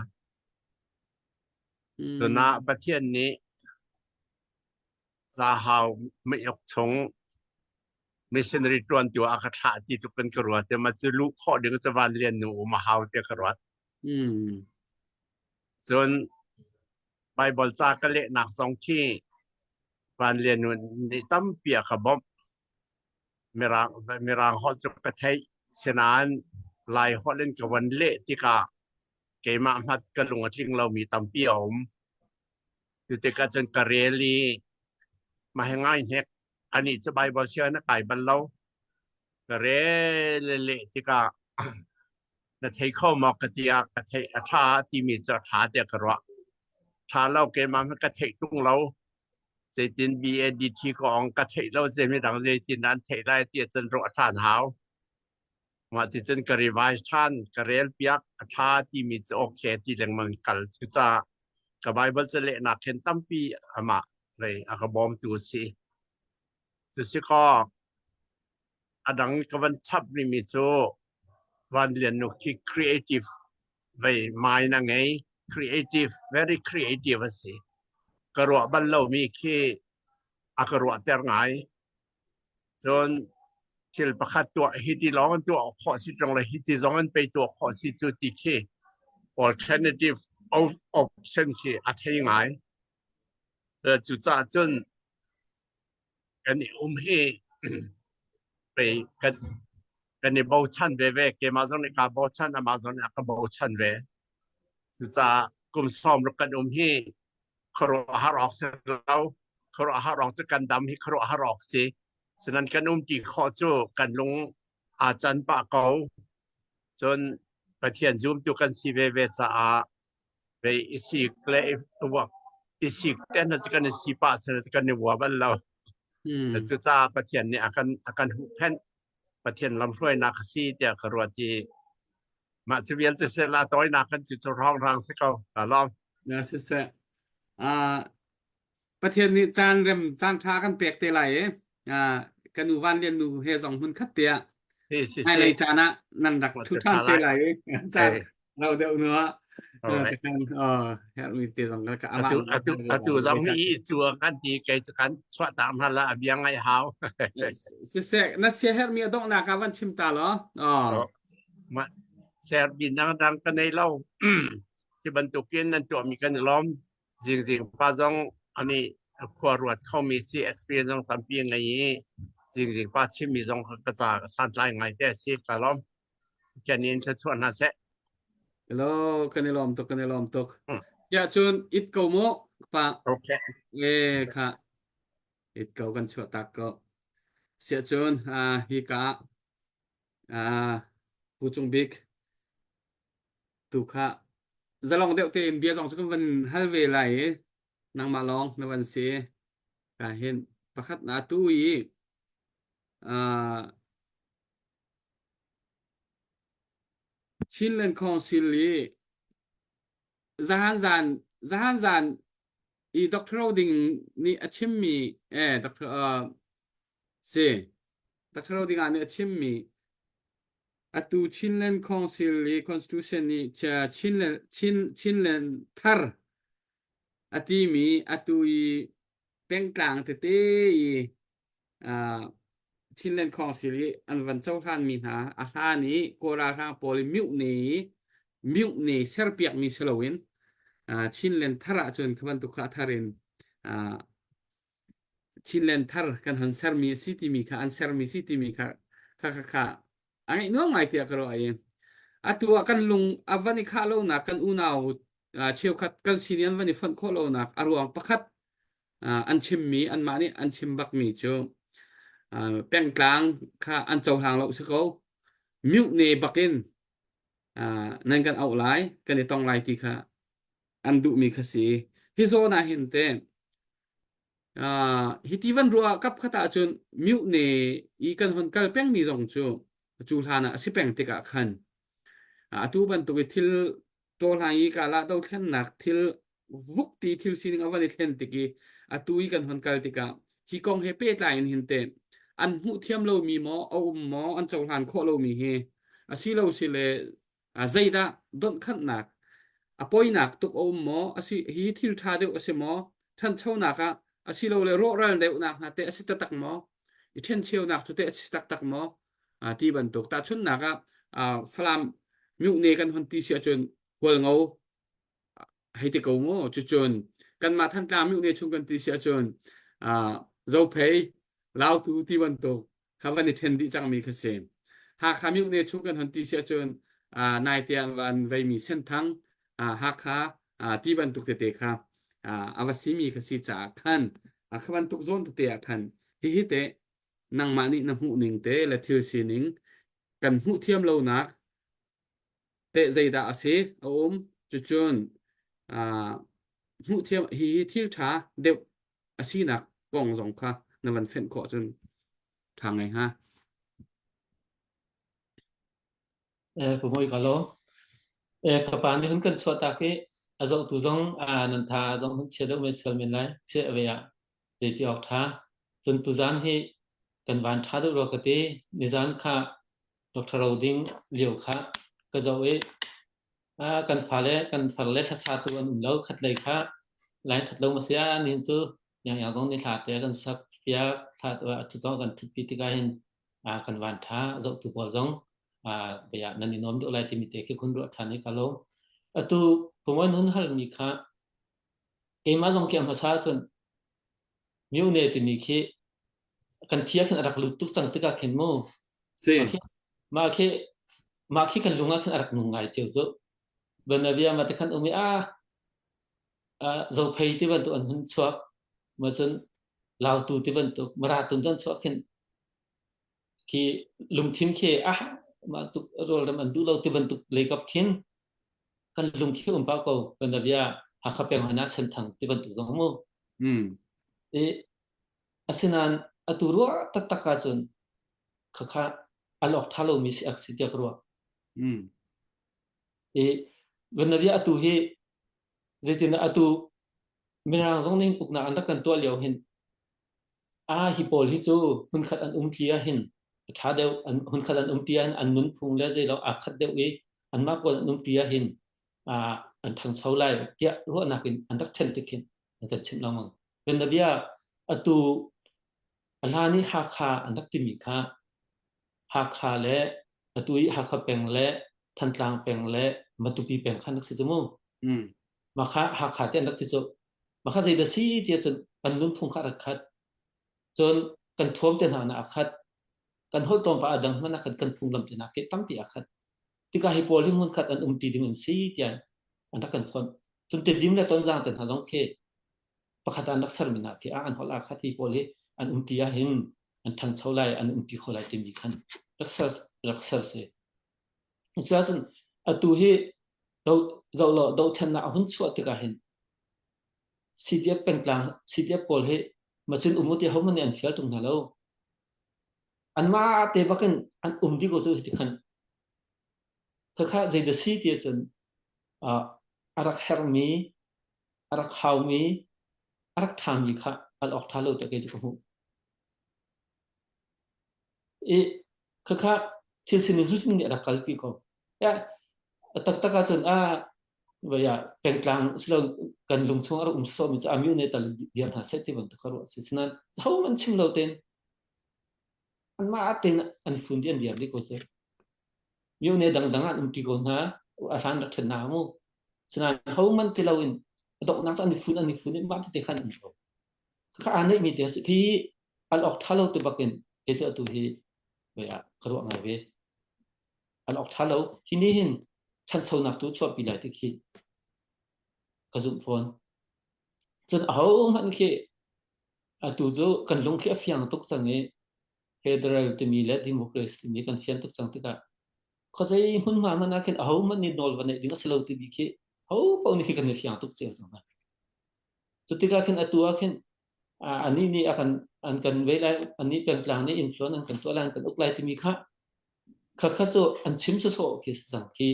ส่วนประเทศนี้ซาฮาวไม่ยกชงมิชชันนารีตรวนตัวอาคาถาที่ตุกันกรวดแต่มาจะรู้ข้อเดียวจะวันเรียนหนูมาฮาวเตกรวดส่วนไบเบิลจาก็เละหนักสองที่วันเรียนหนูนี่ตั้มเปียกบบมีรางฮอจุกระเทยฉะนั้นลายฮอเล่นกับวันเละที่กะเกมาหัดกระลงทิ้งเรามีตั้มเปียวอยู่แต่กะจนกระเรลีมาให้ง่ายเฮกอันนี้จะใบบอเชียนะไก่บันเรากระเรเละที่กะนาทีเข้ามากระเทียกระเทยท่าที่มีจะท่าเดียกระท่าเราเกมาให้กระเทยตุ้งเราเจติน BNDT ของกระเทยเราเจไม่ดังเจตินนั้นเทยได้เตี้ยจนรอท่านหาว มาที่จนกรีไวส์ท่านกเรลเปียกท่าที่มีจะโอเคที่เรื่องมังกัลสุจ้ากับไบเบิลจะเละนักเห็นตั้มปีอามาเลยอากบอมตัวสิสุดก็อดังกับวันชับนี่มีโจวันเรียนนุกที่ creative ไว้ไม่นั่งไง creative very creative สิกระวบันเรามีแค่อากระวเตอร์ไงจนที่ประคัดตัวฮิตที่ร้องตัวขอสิตรงเลยฮิตที่ร้องไปตัวขอสิจุดที่แค่ alternative option ที่อัธยายจุดจ้าจนกันนี่ให้ไปกันนี่บูชันเว่เกมาจนนี่กับบูชันอามาจนนี่กับบูชันเว่จุดจ้ากุมซ้อมรักกันให้ครัวหารอกเสแล้วครัวหารอกจะกันดำให้ครัวหารอกสิฉะนั้นกันที่ข้อจูกันลงอาจารย์ปะเกาจนประเทศซูมตัวกันสิเว่จะไปอิสิกเลยว่าอิสิกแต่นั่นจะกันสิป้าฉะนั้นจะกันหัวบันเราจุดจ้าประเทศนี้อาการหุบแผ่นประเทศลำห้วยนาคซีเดียกรัวที่มาจะเวียนจะเสร็จละต้อยนากันจุดร้องรังสักเอาลองนะสิเสประเทศนี้จานเริ่มจานทากันเปียกเตไหลกันดูวันเรียนดูเฮสองหุ่นคัดเตียให้เลยจานะนันดักทุกท่านเตไหลจานเราเดี๋ยวเนื้อแต่กันเฮมีเตสองแล้วก็อาตุสองนี้จัวกันดีไกจะกันสวัสดามฮัลละเบียงไงเฮาสิเสนัดเชียร์มีต้องนาคาวันชิมตาเหรอมาแชร์บินดังกันในเล่าที่บรรทุกเกินนั่นตัวมีกันล้อมสิ่งป้าจงอันนี้ขวรวดเขามีซี experience ต้องทำเพียงไงสิ่งป้าชิมมีจงกระจายสั่นไล่ไงแต่ซีกล้อมแค่นี้จะชวนน่าเสะแล้วกันในลมตกกันในลมตกอย่าชวนอิดเกาโมปะโอเคค่ะอิดเกากันชัวตักก็เสียชวนฮิกะผู้จงบิ๊กตุค่ะจะลองเดี๋ยวเต็มเบียร์ลองสักวันฮัลเวไหลนางมาลองในวันเสียเห็นประคัดนาตุยชินเลนคอนซิลีจาฮันซานอีด็อกเตอร์ดิงนี่อาชิมมีด็อกเตอร์เซด็อกเตอร์ดิงอันนี้อาชิมมีatu Chinland Council Constitution ni Chinland thar ati mi atu I pengklang tete Chinland Council an van chau than mi ha a ha ni ko ra tha poli miu ni serpiak mi selowin Chinland thar chun khaban tu kha tharin Chinland thar kan han ser mi city mi kha an ser mi city mi kha ang ino ngai tia karo ai atua kan lung avani khalo na kan unaw chiu khat kan sinian vani fan kholo na aruang pakhat an chim mi an mani an chim bak mi chu peng tlang kha an chau hang lo siko miu ne bakin nan kan au lai kan tong lai ti kha an du mi khasi hi zo na hin te hitivan ruwa kap khata chun miu ne I kan hon kal peng mi zong chuจูลานะสิเป็นติกะขันตูบันตุกทิลโจลายีกาลาดาวเทนนักทิลวุกตีทิลซินิงอวันเทนติกีตูอีกันหันกัลติกะฮีกองเฮเปตไลน์หินเตอันหูเทียมเรามีหมอเอาหมออันโจลานโคเรามีเฮสิเราสิเลใจดาดอนขันนักปอยนักตุกเอาหมอสิฮีทิลทาเดวสิหมอท่านเช่านักสิเราเลยโรครันเดวนักนะเตสิตักหมออีเทนเชียวนักตุเตสิตักหมอที่บรรทุกตาชุนนักฟลามมิวเนกันคนที่เสียจนหัวเงาให้ติกเอาโม่จนกันมาท่านกลางมิวเนชุนกันที่เสียจนเจ้าเพย์ลาวทูที่บรรทุกคำว่าในเทนดิจังมีขเสมหากมิวเนชุนกันคนที่เสียจนนายเตียนวันไว้มีเส้นทางหากที่บรรทุกเตะค่ะอวสิมีขสิจากขันขบรรทุกโซนเตะขันฮิเตนังมานี่นังหูหนึ่งเตะและทิลซีนิงกันหูเทียมเรานักเตะใจดาเสจุนหูเทียมฮีทิลท้าเด็กอาศีนักกองสองค่ะในวันเฟ้นขอจนทางไงฮะ Pumoi kalau kapan ni hun kan suata ke azau tu zong nan tha zong hun che do me sel min lai che ave ya je ti ok tha chun tu zan hi kan van tha do ro ka te ni zan kha Dr. Roding liu kha ka zo e kan phale tha sa tu an lo khat lai kha lai khat lo ma sia nin su yang zong ni tha te kan sak pia tha tu zong kan thit pi ti ga hin kan van tha zo tu bo zong bây nan ni nom do lai ti mi te ke khun ro thani ka lo tu pumoi hun hal mi kha ke ma zong ke ma sa chun miu ne ti mi ke kan thia khan arak lu tu sang te ka khen mo Sim. ma ke ma ke kan lunga khan arak nu ngai cheu zo ban na bia ma te khan umi zo phei ti ban tu an hun chuak ma chun lao tu ti ban tu mara tu dan chuak khen ki lung thim ke ma tu rol da man du lo ti ban tu le kap khin kan lung khi ba ko ban da bia ha kha peng hana sen thang ti ban tu zong mo e asinan aturu tataka chun kha alok thalo mi si aksitia kro e ban da bia atu he zetin atu mirang zong ning ukna anda kan to leo hin hi pol hi chu hun khat an tia hin tha deu an hun khat an tia an nun phung le je lo khat deu e an ma pol an tia hin an thang chau lai tia ro na kin an dak chen tikin an kan chim lamang ben da bia atu alani ha kha an dak ti mi kha ha kha le atui ha kha peng le than tlang peng le matupi peng khan dak si mu ma kha ha kha te an dak ti chu ma kha zai da si tia chun an nun phung kha rak khat chon kan thom te na akhat kan hol tom pa adang mana khat kan phung lam te na ke tam pi akhat tika hi pol hi mun khat an ti ding an si tian an kan phon chun te dim le ton jang te na jong ke pakhat an dak sar mina ke an hol akhat hi pol hi an ti ya hin an thang cholai an ti kholai te mi khan rak sar se sasun atu hi do lo do then na hun chuat tika hin sidia pentlang sidia pol he machin umuti homani an khial tung halo anma te bakan an umdi go chu ti khan kha je the city is an arak hermi arak haumi arak thami kha al ok thalo te ke chu e kha thil sin hu sin ni arak kalpi ko ya tak chun vậy pentlang silo kan lung chung ar so mi cha amyu ne tal dia tha set ti ban kharo sisna how man chim lo ten an ma ten an fun dian dia ko se myu ne dang an ti ko na a san da thna mu sna how man ti lo in dok na an fun ma ti khan ro kha an mi te se ki al ok thalo te baken e cha tu hi vậy kharo ngai ve al ok thalo hi ni hin than chau nak tu chwa pi lai ti khi ka zum phone chun ho man khi tu zo kan lung khi afyang tok sang e federal te mi le democracy mi kan fian tok sang tika khozai hun ma mana ken ho man ni nol bane dinga selo ti bi khi ho pa ni khi kan fiang tok se sang na so tika ken atua ken ani ni akan an kan ve lai ani peng tlang ni influence an kan to lang kan ok lai ti mi kha kha zo an chim so ki sang ki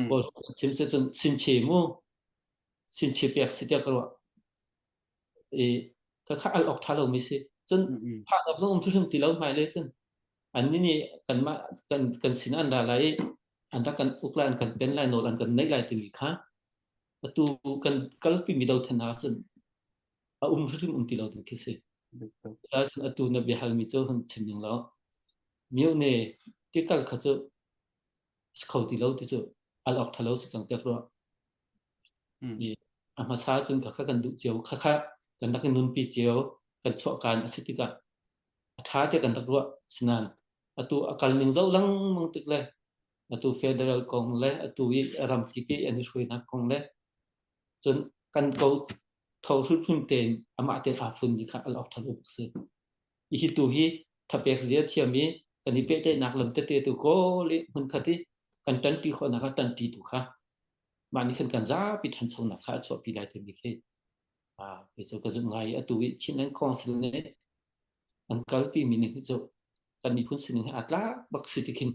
bol chim se chun sin che mu sin che pek si tia kro e kha al ok thalo mi se chun pha ngap zong chu chum ti lo mai le chun an ni kan ma kan sin an da lai an da kan ukla an kan pen lai no an kan nei lai ti mi kha tu kan kal pi mi do thana chun chu chum ti lo ti ki se sa chun tu na bi hal mi chu hun chin ning lo miu ne ti kal kha chu khau ti lo ti chu al ok thalo se sang te fro ama sa chun kha kan du cheu kha kan dak nun pi cheu kan chho kan asitika tha te kan dak ro sinan atu akal ning zo lang mang tik le atu federal kong le atu wi ram ki pi ani shoi na kong le chun kan ko thau su phun ten ama te a phun ni kha al ok thalo se hi tu hi thapek zia thiami kan ni pe te nak lam te tu ko le hun khati kan tan ti kho na ka tan ti tu kha mani khan kan za pi than chau na kha cho pi lai te mi khe pe so ka zum ngai atu wi chin an council ne an kal pi mi ni cho kan ni phun sin atla bak si ti kin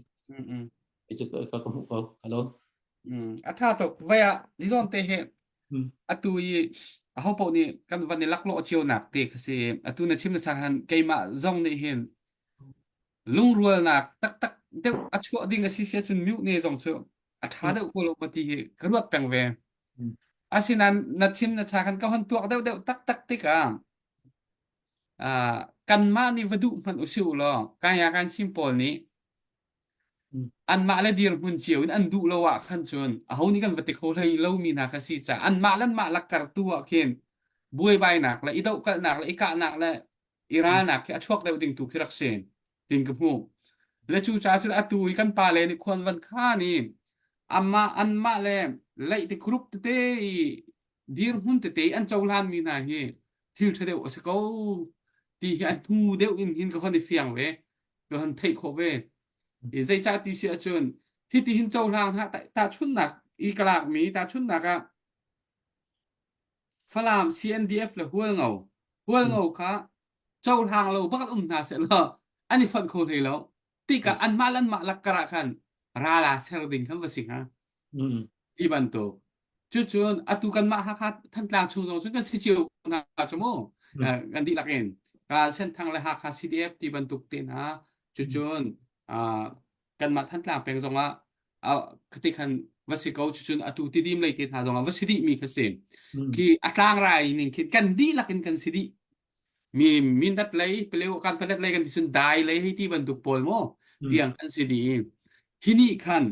isu ka kamu ko hello Atha to vaya lizon te he mm atui a ho po ni kan van ni laklo chiu nak te khasi atu na chim na sahan keima zong ni hen lung rual nak tak tak deu achu ding a si sia chun miu ne zong chu atha deu ko lo pati he kanwat peng ve mm asinan na chim na sahan ka hon tuak deu deu tak tak te ka kan ma ni vadu man usiu lo kaya kan simple ni an ma la dir hun chiu an du lo wa khan chun a ho ni kan vati kho lai lo mi na kha si cha an ma lan ma la kar tu wa ken buai bai nak la i dau ka nak la i ka nak la i ra nak ke a chuak deu ding tu khirak sen ding ka mu le chu cha chu a tu i kan pa le ni khon van kha ni amma an ma le lai ti group te i dir hun te an chau lan mi na hi thil the deu se ko ti an tu deu in hin ka khon ni fiang ve ka han thei kho ve i zai cha ti sia chun hi ti hin chau lang ha ta chun nak i kalak mi ta chun nak a falam CNDF le hual ngau kha chau lang lo bakat na se lo ani fan kho le lo ti ka an malan ma lak kara khan ra la sel ding khan vasing ha ti ban to chu chun atu kan ma ha kha than tlang chu zo chun kan si chiu na chu mo kan di lak en ka sen thang le ha kha CDF ti ban tuk tin ha chu chun kan ma than tlang peng zonga khati khan vasiko chu chun atu ti dim lai te tha zonga vasidi mi khasen ki atlang rai ning kin kan di lakin kan sidi mi min dat lai peleu kan pelet lai kan disun dai lai hi ti ban tuk pol mo tiang kan sidi hini khan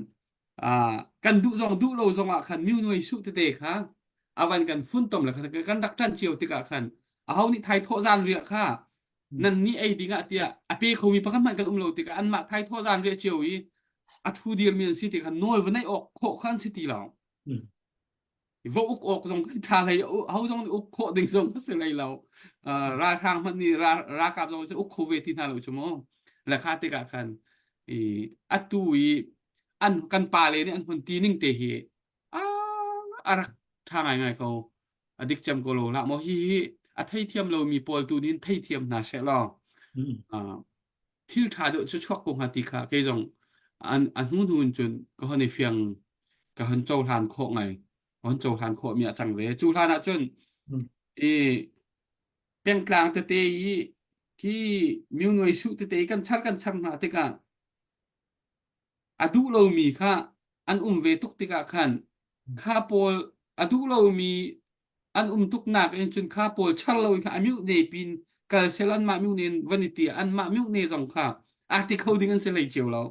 kan du lo zong a khan miu noi su te kha awan kan fun tom la kan dak tan chiu ti ka khan a hau ni thai tho zan ria kha nan ni ai dinga tia ape kho mi pakan man kan lo ti ka an ma thai tho zan ria chiu i a thu dir mi si ti khan nol vanai ok kho khan si ti lao vô uk ok zong kan tha lai hau zong uk kho ding zong se lai lao ra thang man ni ra kap zong uk kho ve ti na lo chu mo la kha ti ka khan i atui an kan pa le ni an hun ti ning te hi arak tha ngai ko adik cham ko lo la mo hi a thai thiam lo mi pol tu nin thai thiam na se lo thil tha do chu chok ko ha ti kha ke jong an hun chun ko hone fiang ka han chou han kho ngai hon chou han kho mi a chang ve chu han a chun peng tlang te te yi ki miu noi su te te kan char na te ka adu lo mi kha an ve tuk ti ka khan kha pol adu lo mi an tuk nak en chun kha pol chal lo kha miu ne pin kal selan ma miu nen vaniti an ma miu ne jong kha article ding an se lai chiu lo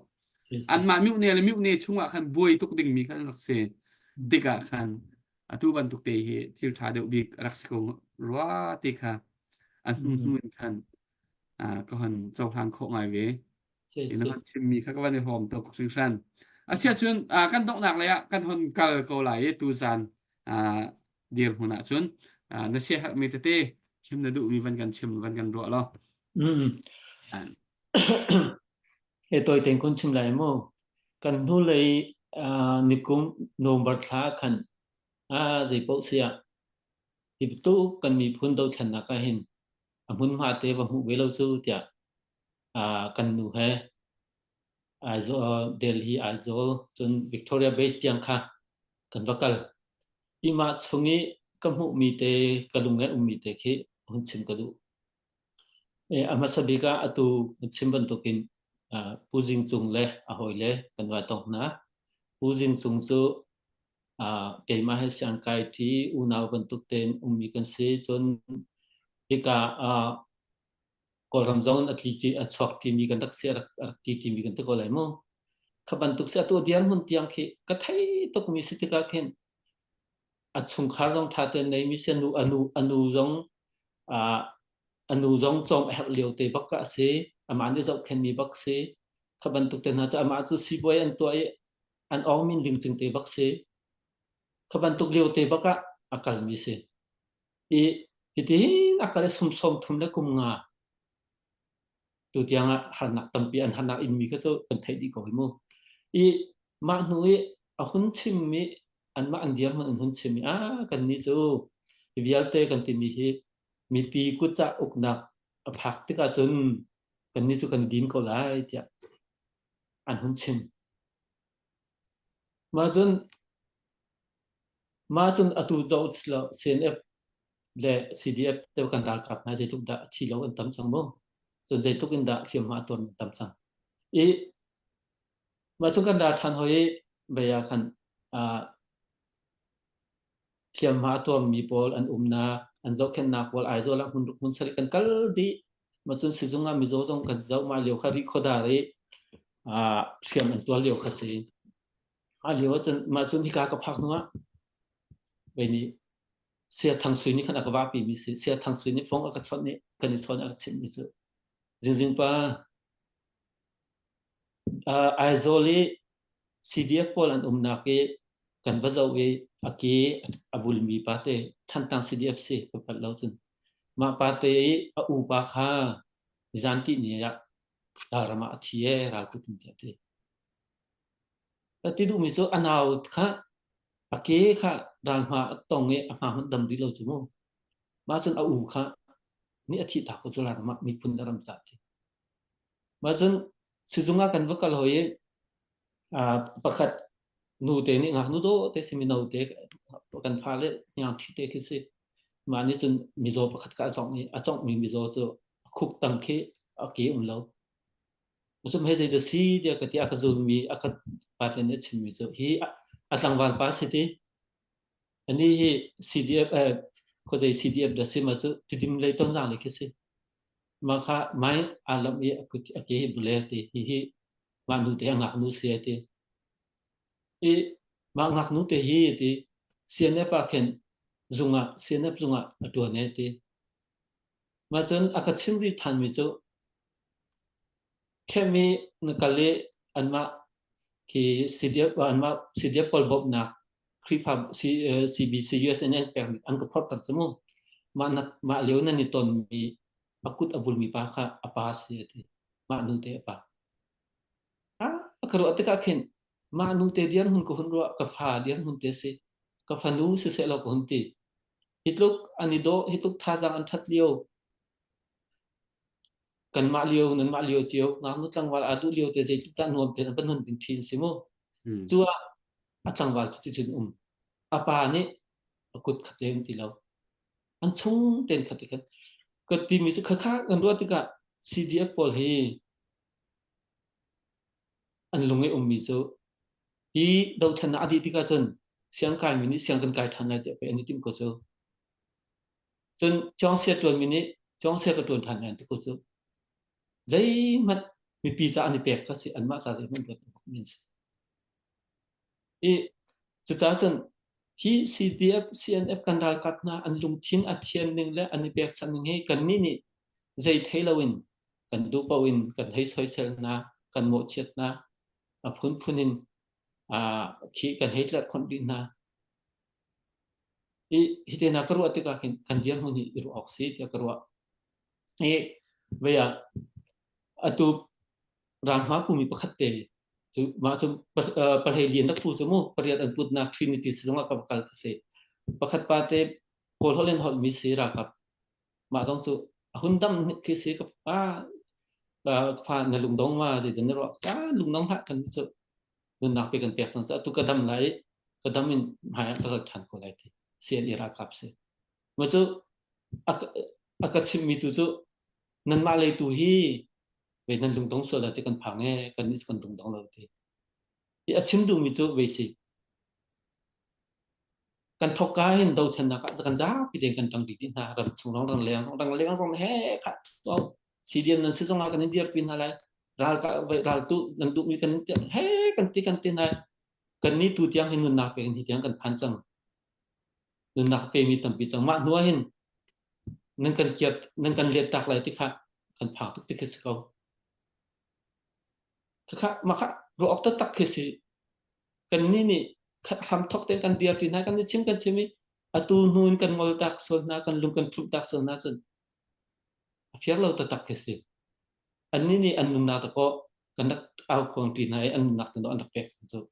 an ma miu ne le miu ne chunga khan buai tuk ding mi khan lak se ti ka khan atu ban tuk te hi thil tha de bi rak se ko ruwa ti kha an hun khan ko han chau han kho ngai ve in han chim mi kha ka van hom to ko sing san asia chun kan dok nak le ya kan hon kal ko lai tu zan dir huna chun na sia ha mi te chim na du mi van kan ro lo e toi ten kon chim lai mo kan nu lei nikum number tha khan zai po sia ti tu kan mi phun do than na ka hin amun ma te ba mu ve lo su tia kan nu he Delhi Aizawl chun Victoria base tiang kha kan vakal ima chungi kamu mi te kalunga mi te khi hun chim ka du amasabika atu chimban tokin pujing chung le a hoile kan wa tong na pujing chung chu keima he sang kai ti unaw ban tuk ten mi kan se chon ika koram zone atliti atwak ti mi kan tak se ti mi kan te ko lai mo khaban tuk se to dian hun tiang khi ka thai tok mi sitika khen achung khar jong tha te nei mi se anu zong chom hel leo te bakka se aman de zau khen mi bak se khaban tuk te na cha ama chu si boy an toi an ong min ling ching te bak se khaban tuk leo te baka akal mi se hitin akale som thum le kum nga tu tiang hanak tampi an hanak in mi ka so kan thai di ko mo ma nui a hun chim mi an ma an diam man hun chim mi kan ni chu vialte kan ti mi hi mi pi ku cha uknak a phak ti ka chun kan ni chu kan din ko lai tia an hun chim มาจนอตูเจ้าสละ CNF และ CDF เดียวกันดากับนะใจทุกดาที่เราอันตำสังโมจนใจทุกอินดาเขียมมาตัวตำสังอีมาจนกันดาทันหอยเบียคันเขียมมาตัวมีบอลอันนาอันเจ้าแค่นักบอลไอโซละหุ่นสลิกันกัลดีมาจนสิจงามิโซจงกันเจ้ามาเลี้ยวคาริโคดารีเขียมอันตัวเลี้ยวคาซีเลี้ยวจนมาจนที่กากระพักนัวเวนี้เสียทางสุยนี่ขนาดกว่าปีมีเสียทางสุยนี่ฟ้องอากาศชนนี่กันนี่ชนอากาศชินมีสุจริงๆป่ะไอโซลี CDF พอลันนาเกกันว่าจะเวอาเกอบุลมีปาเตทันตัง CDF สิกับปัดเราจนมาปาเตอุปาคาจันติเนี่ยดารามาอธิเอราคุตินเตแต่ที่ดูมีสุอนาวค่ะอาเกค่ะดานมาตรงเงี้ยมามันดำดีเราจมูกมาจนอูค่ะนี่อธิตาคุตุลามามีพุนดารมสัตย์มาจนสิจุงากันว่าก็เลยประคัดนูเตนี่งานูโดเตสิมินาเตกันฟ้าเลยยังที่เตคิสิมานี่จนมิโซประคัดกาสองนี่อาจงมีมิโซจะคุกตังเคอาเกเรามุสลิมให้ใจเดซีเดียกที่อาคาซูมีอาคาปาเตเนชิมิโซฮีอัตลังวันปาสิติอันนี้ CDF ก็จะ CDF เดซิมาสุที่ดิมเลยต้นจางเลยคิสิมาค่ะไม่อาลัมเอกุติอาเกฮิบุเลติฮีมานูเตงักนูเสียติมางักนูเตฮีติเสียเนปาเข็นจุงะเสียเนปจุงะตัวเนติมาจนอาคาชิมริทันมิโซแค่มีนกเลอันมาที่ CDF อันมา CDF ปอลบบนักคลิปCBC USNN แปลงอันก็พอตัดสมุมาเลี้ยวนั่นนี่ตนมีakut abul mi pa kha apas yete ma nu te pa akaro atika khen ma nu te dian hun ko hun ro ka pha dian hun te se ka phanu se lo ko hun ti hitluk anido hitluk tha jang an that lio kan ma lio nan ma lio chiu nga nu tlang wal adu lio te je ta nuam te ban hun tin thin simo chua atlang wal chi chin apa ni akut khatem ti lo an chung ten khatikanก็ทีมีสุขค่ากันด้วยที่กับ CDF พอลเฮอันลงไอ้มีสุที่ดาวทันอดีตที่กันเสียงกายมินิเสียงกันกายทันอะไรแต่เป็นอันนี้ที่มันก็สุจนจ้องเสียตัวมินิจ้องเสียกับตัวทันอะไรที่ก็สุใจมันมีปีศาจอันนี้แปลกก็สิอันมาสาเหตุมันเกิดจากมินส์สุดท้ายจนที่ CDF CNF กันดาลกัดนาอันลุงทิ้งอาเทียนหนึ่งและอันนี้เปียกสันหนึ่งให้กันนี่ใจเทลวินกันดูปวินกันให้ซอยเซลนากันโมเชตนาพุนินขี้กันให้ลัดคนดินนาฮิตนาครัวติกากันเดียนหุนี่รูออกซิตยากรัวเวียตุรานมาภูมิประคัตเตมาจนประเทศเลียนนักพูดสมุประเทศอันพูดนักทรินิตี้สงฆ์กับการเกษตรประคัตปาเตโคลฮอลเลนฮอลมิซีรากับมาต้องสุหุ่นดำคือสีกับผ่านในลุงดงมาสิเดี๋ยวนี้เราลุงดงหักกันสุดลุงนักไปกันเปียกสังตุกระดำไหลกระดำมินหายตลอดทันคนไรที่เสียอิรากับสิมาสุอากาศชิมิตุสุนันมาเลยตุฮีเวนันลุงดงส่วนละที่กันพังเงกันนี่กันลุงดงเราที่ชิมดูมิจุเวสิกันทอกกาเห็นดาวทันนักจะกันจ้าพี่เด็กกันตั้งดีที่น่ารำส่งร้องรังเลี้ยงส่งเฮ้ค่ะตัวซีเดียนนั้นซึ่งเรากันนี่เดียร์ปีนอะไรเราตุนั่นตุมีกันเฮ้กันที่ไหนกันนี่ตุที่ยังเห็นนุนนักเป็นที่ยังกันพันจังนุนนักเป็นมีตั้งปีจังมาหนัวเห็นนั่นกันเกียรนั่นกันเลียดตักอะไรที่ค่ะกันผ่าทุกที่คือสกาวค่ะมาค่ะเราออกตักคือสิกันนี่ทำทอกเต็งกันเดียร์ที่ไหนกันนี่ชิมกันใช่ไหมatu nun kan ngol tak sol na kan lung kan truk tak sol na sun afiar lo tak kesi anni ni annun na ta ko kan dak au khong ti nai an nak kan do an pek so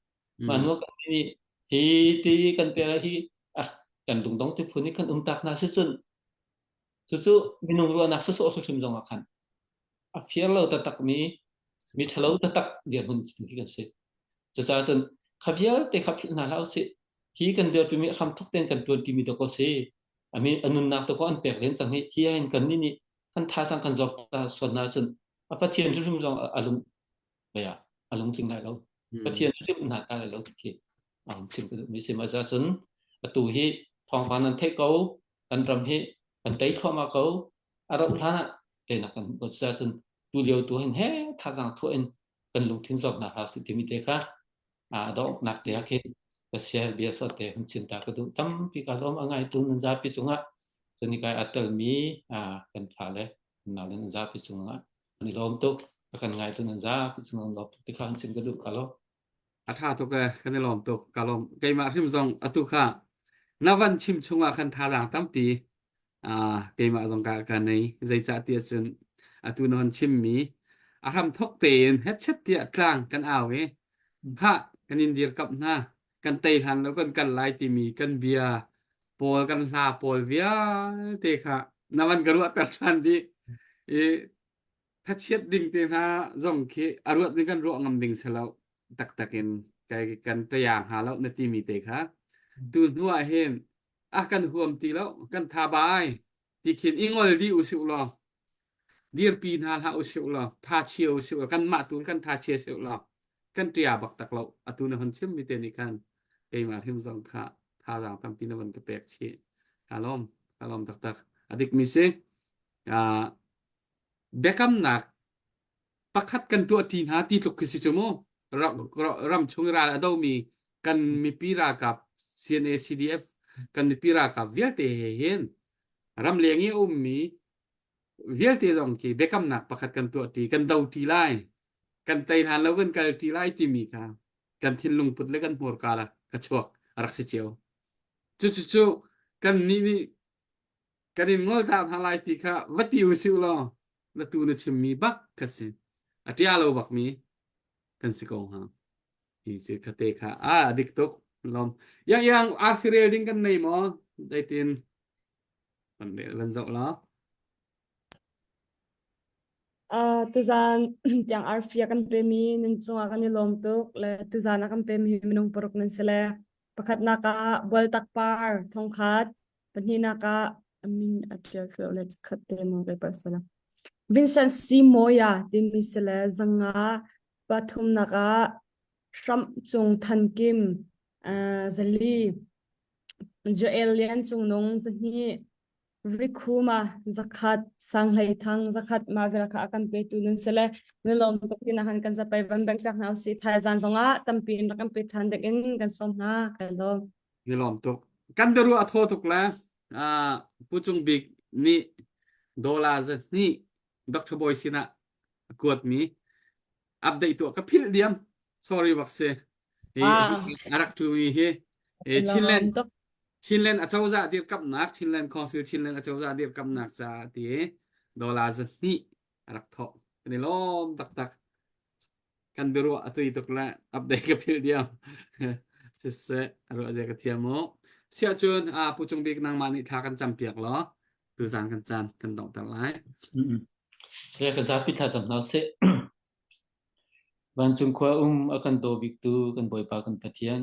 manu kan ni hi ti kan pe hi kan dung dong ti phuni kan tak na si sun su minung ro nak su so sim jong akan afiar lo tak mi thalo tak dia mun ti kan se sa sun khabial te khapil na lau se hi kan ber pi mi ram thok ten kan tuan ti mi to ko se ami anun nak to ko an pek len chang hi hin kan ni kan tha sang kan jok ta swan na sun apa thian rum jong alung baya alung ting lai lo pa thian rim na ta lai lo ki ang sim ko mi se ma za sun atu hi thong pan an the ko kan ram hi kan tai tho ma ko ara ulana te na kan bo za sun tu liu tu hin he tha sang tho en kan lung thin jok na ha si ti mi te kha do nak te akhe ka share bia so te hun chin ta ka du tam pi ka lom angai tu nan za pi chunga chuni kai atal mi kan pha le na le nan za pi chunga ni lom tu kan ngai tu nan za pi chunga lop ti khan chin ka du ka lo อาท่าตุกคันลอมตุกกะลอมไกมาทิมซองอตุค่ะนาวันชิมชุงคันทาจางตั้มปีไกมาซองกะกันในใจจะเตียจนอตุนอนชิมมีทำทกเตนเฮ็ดเช็ดเตียกลางกันเอาเว้ค่ะกันอินเดียกับหน้ากันเตยหันแล้วกันไล่ตีมีกันเบียปอลกันลาปอลเวียเตค่ะนาวันกระวดแบบชันดีถ้าเช็ดดิ่งเตนะซองเคอรวดนี่กันรัวงำดิ่งเสแล้วtakin kay kan tayang halaw na timite ka tunwa hen kan huam ti law kan thabay tikin ingol di usu lo dir pin hal ha usu lo tha chiu usu kan ma tu kan tha chia usu lo kan tia bak tak law atuna hon chim mi te ni kan kay ma him zong kha tha jang tam pin wan ka pek chi halom tak adik mi se bekam nak pakhat kan tu tin ha ti tluk kisi chumo ram chung ra ở đâu mi cần mi piraกับ CNA CDF cần mi piraกับ VLT hen ram lengi mi VLT dong ki bekam nak pakhat kan tu ti kan dau ti lai kan tai han lo kan kal ti lai ti mi ka kan thin lung put le kan por ka la ka chuak rak si cheu chu kan ni kan in ngol ta halai ti kha vati usu lo la tu na chim mi bak ka sin atia lo bak mi kan sikong ha isi kate ka diktok lom yang arfirel ding kan nei mo daitin pande lan zo la tuzan yang arfia kan pe mi nin chunga kan ni lom tuk le tuzan kan pe mi minung porok nan sele pakhat na ka bol tak par thong khat pani na ka amin atia flo let's cut them mo de pasala Vincent C Moya timi sele zanga pathum na ka sham chung than kim zali joel lian chung nong zahi rikhuma zakhat sanglai thang zakhat mavera kha akan pe tu nun sele nilom pakina han kan sa pai ban bank tak na si thai jan zonga tampin rakam pe than de in kan som na kalo ni lom tok kan daru atho tok la puchung big ni dola za ni dr boy sina kuat mi update to ka phil diam sorry bakse arak tu mi he Chinlen achauza dir kap nak Chinlen konsul Chinlen achauza dir kap nak cha ti dola za ni arak tho ni lom tak kan beru atui tok la update ka phil diam se aro aja ka thiamo sia chun puchung big nang mani tha kan champiak lo tu zan kan chan kan dong ta lai saya ka zapi tha jam na se ban chung khwa akan do big tu kan boy pa kan pathian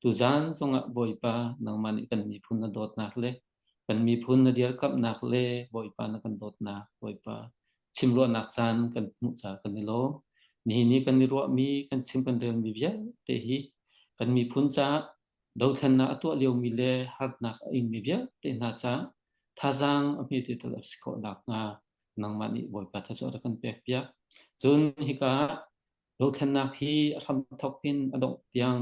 tu zan songa boy pa nang mani kan mi phun na dot nak le kan mi phun na dia kap nak le boy pa na kan dot na boy pa chimlo nak chan kan mu cha kan ni lo ni kan ni ro mi kan chim kan rel mi bia te hi kan mi phun cha do than na atwa leo mi le hat nak in mi bia te na cha tha jang mi te tel psiko nak nga nang mani boy pa tha so kan pek pia chun hi ka do than nak hi ram thokin adong tiang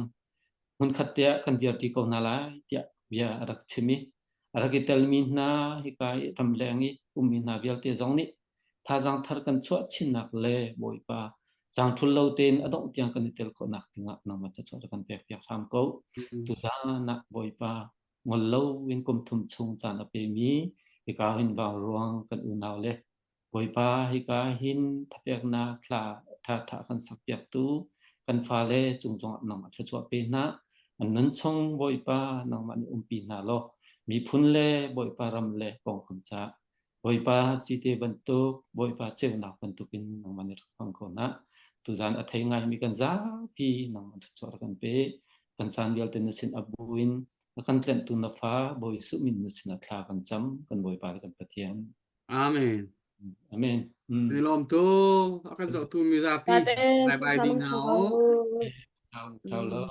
hun khatia kan dia ti ko nala tia bia arak chimi araki telmi na hi kai ram lengi umi na bial te zong ni tha jang thar kan chwa chin nak le boy pa jang thul lo ten adong tiang kan tel ko nak tinga nang ma cha kan pek pek tham ko tu za nak boy pa ngol lo win kum thum chung chan a pe mi hi ka hin ba ruang kan u naw le boy pa hi ka hin thapek na khla tha kan sak yak tu kan fa le chung jong nang ma cha pe na an nan chong boy pa nang man pi na lo mi phun le boy pa ram le pong khum cha boy pa chi te ban tu boy pa cheu na ban tu pin nang man phang ko na tu zan a thai ngai mi kan za pi nang man cha kan pe kan san bial ten sin abuin kan tlen tu na fa boi su min na sin athla kan cham kan boi pa kan pathian Amen. amen Ni lom tu akan zo tu mi za pi. Paten Bye sun bye cha đi long nào. chau. chào chào lo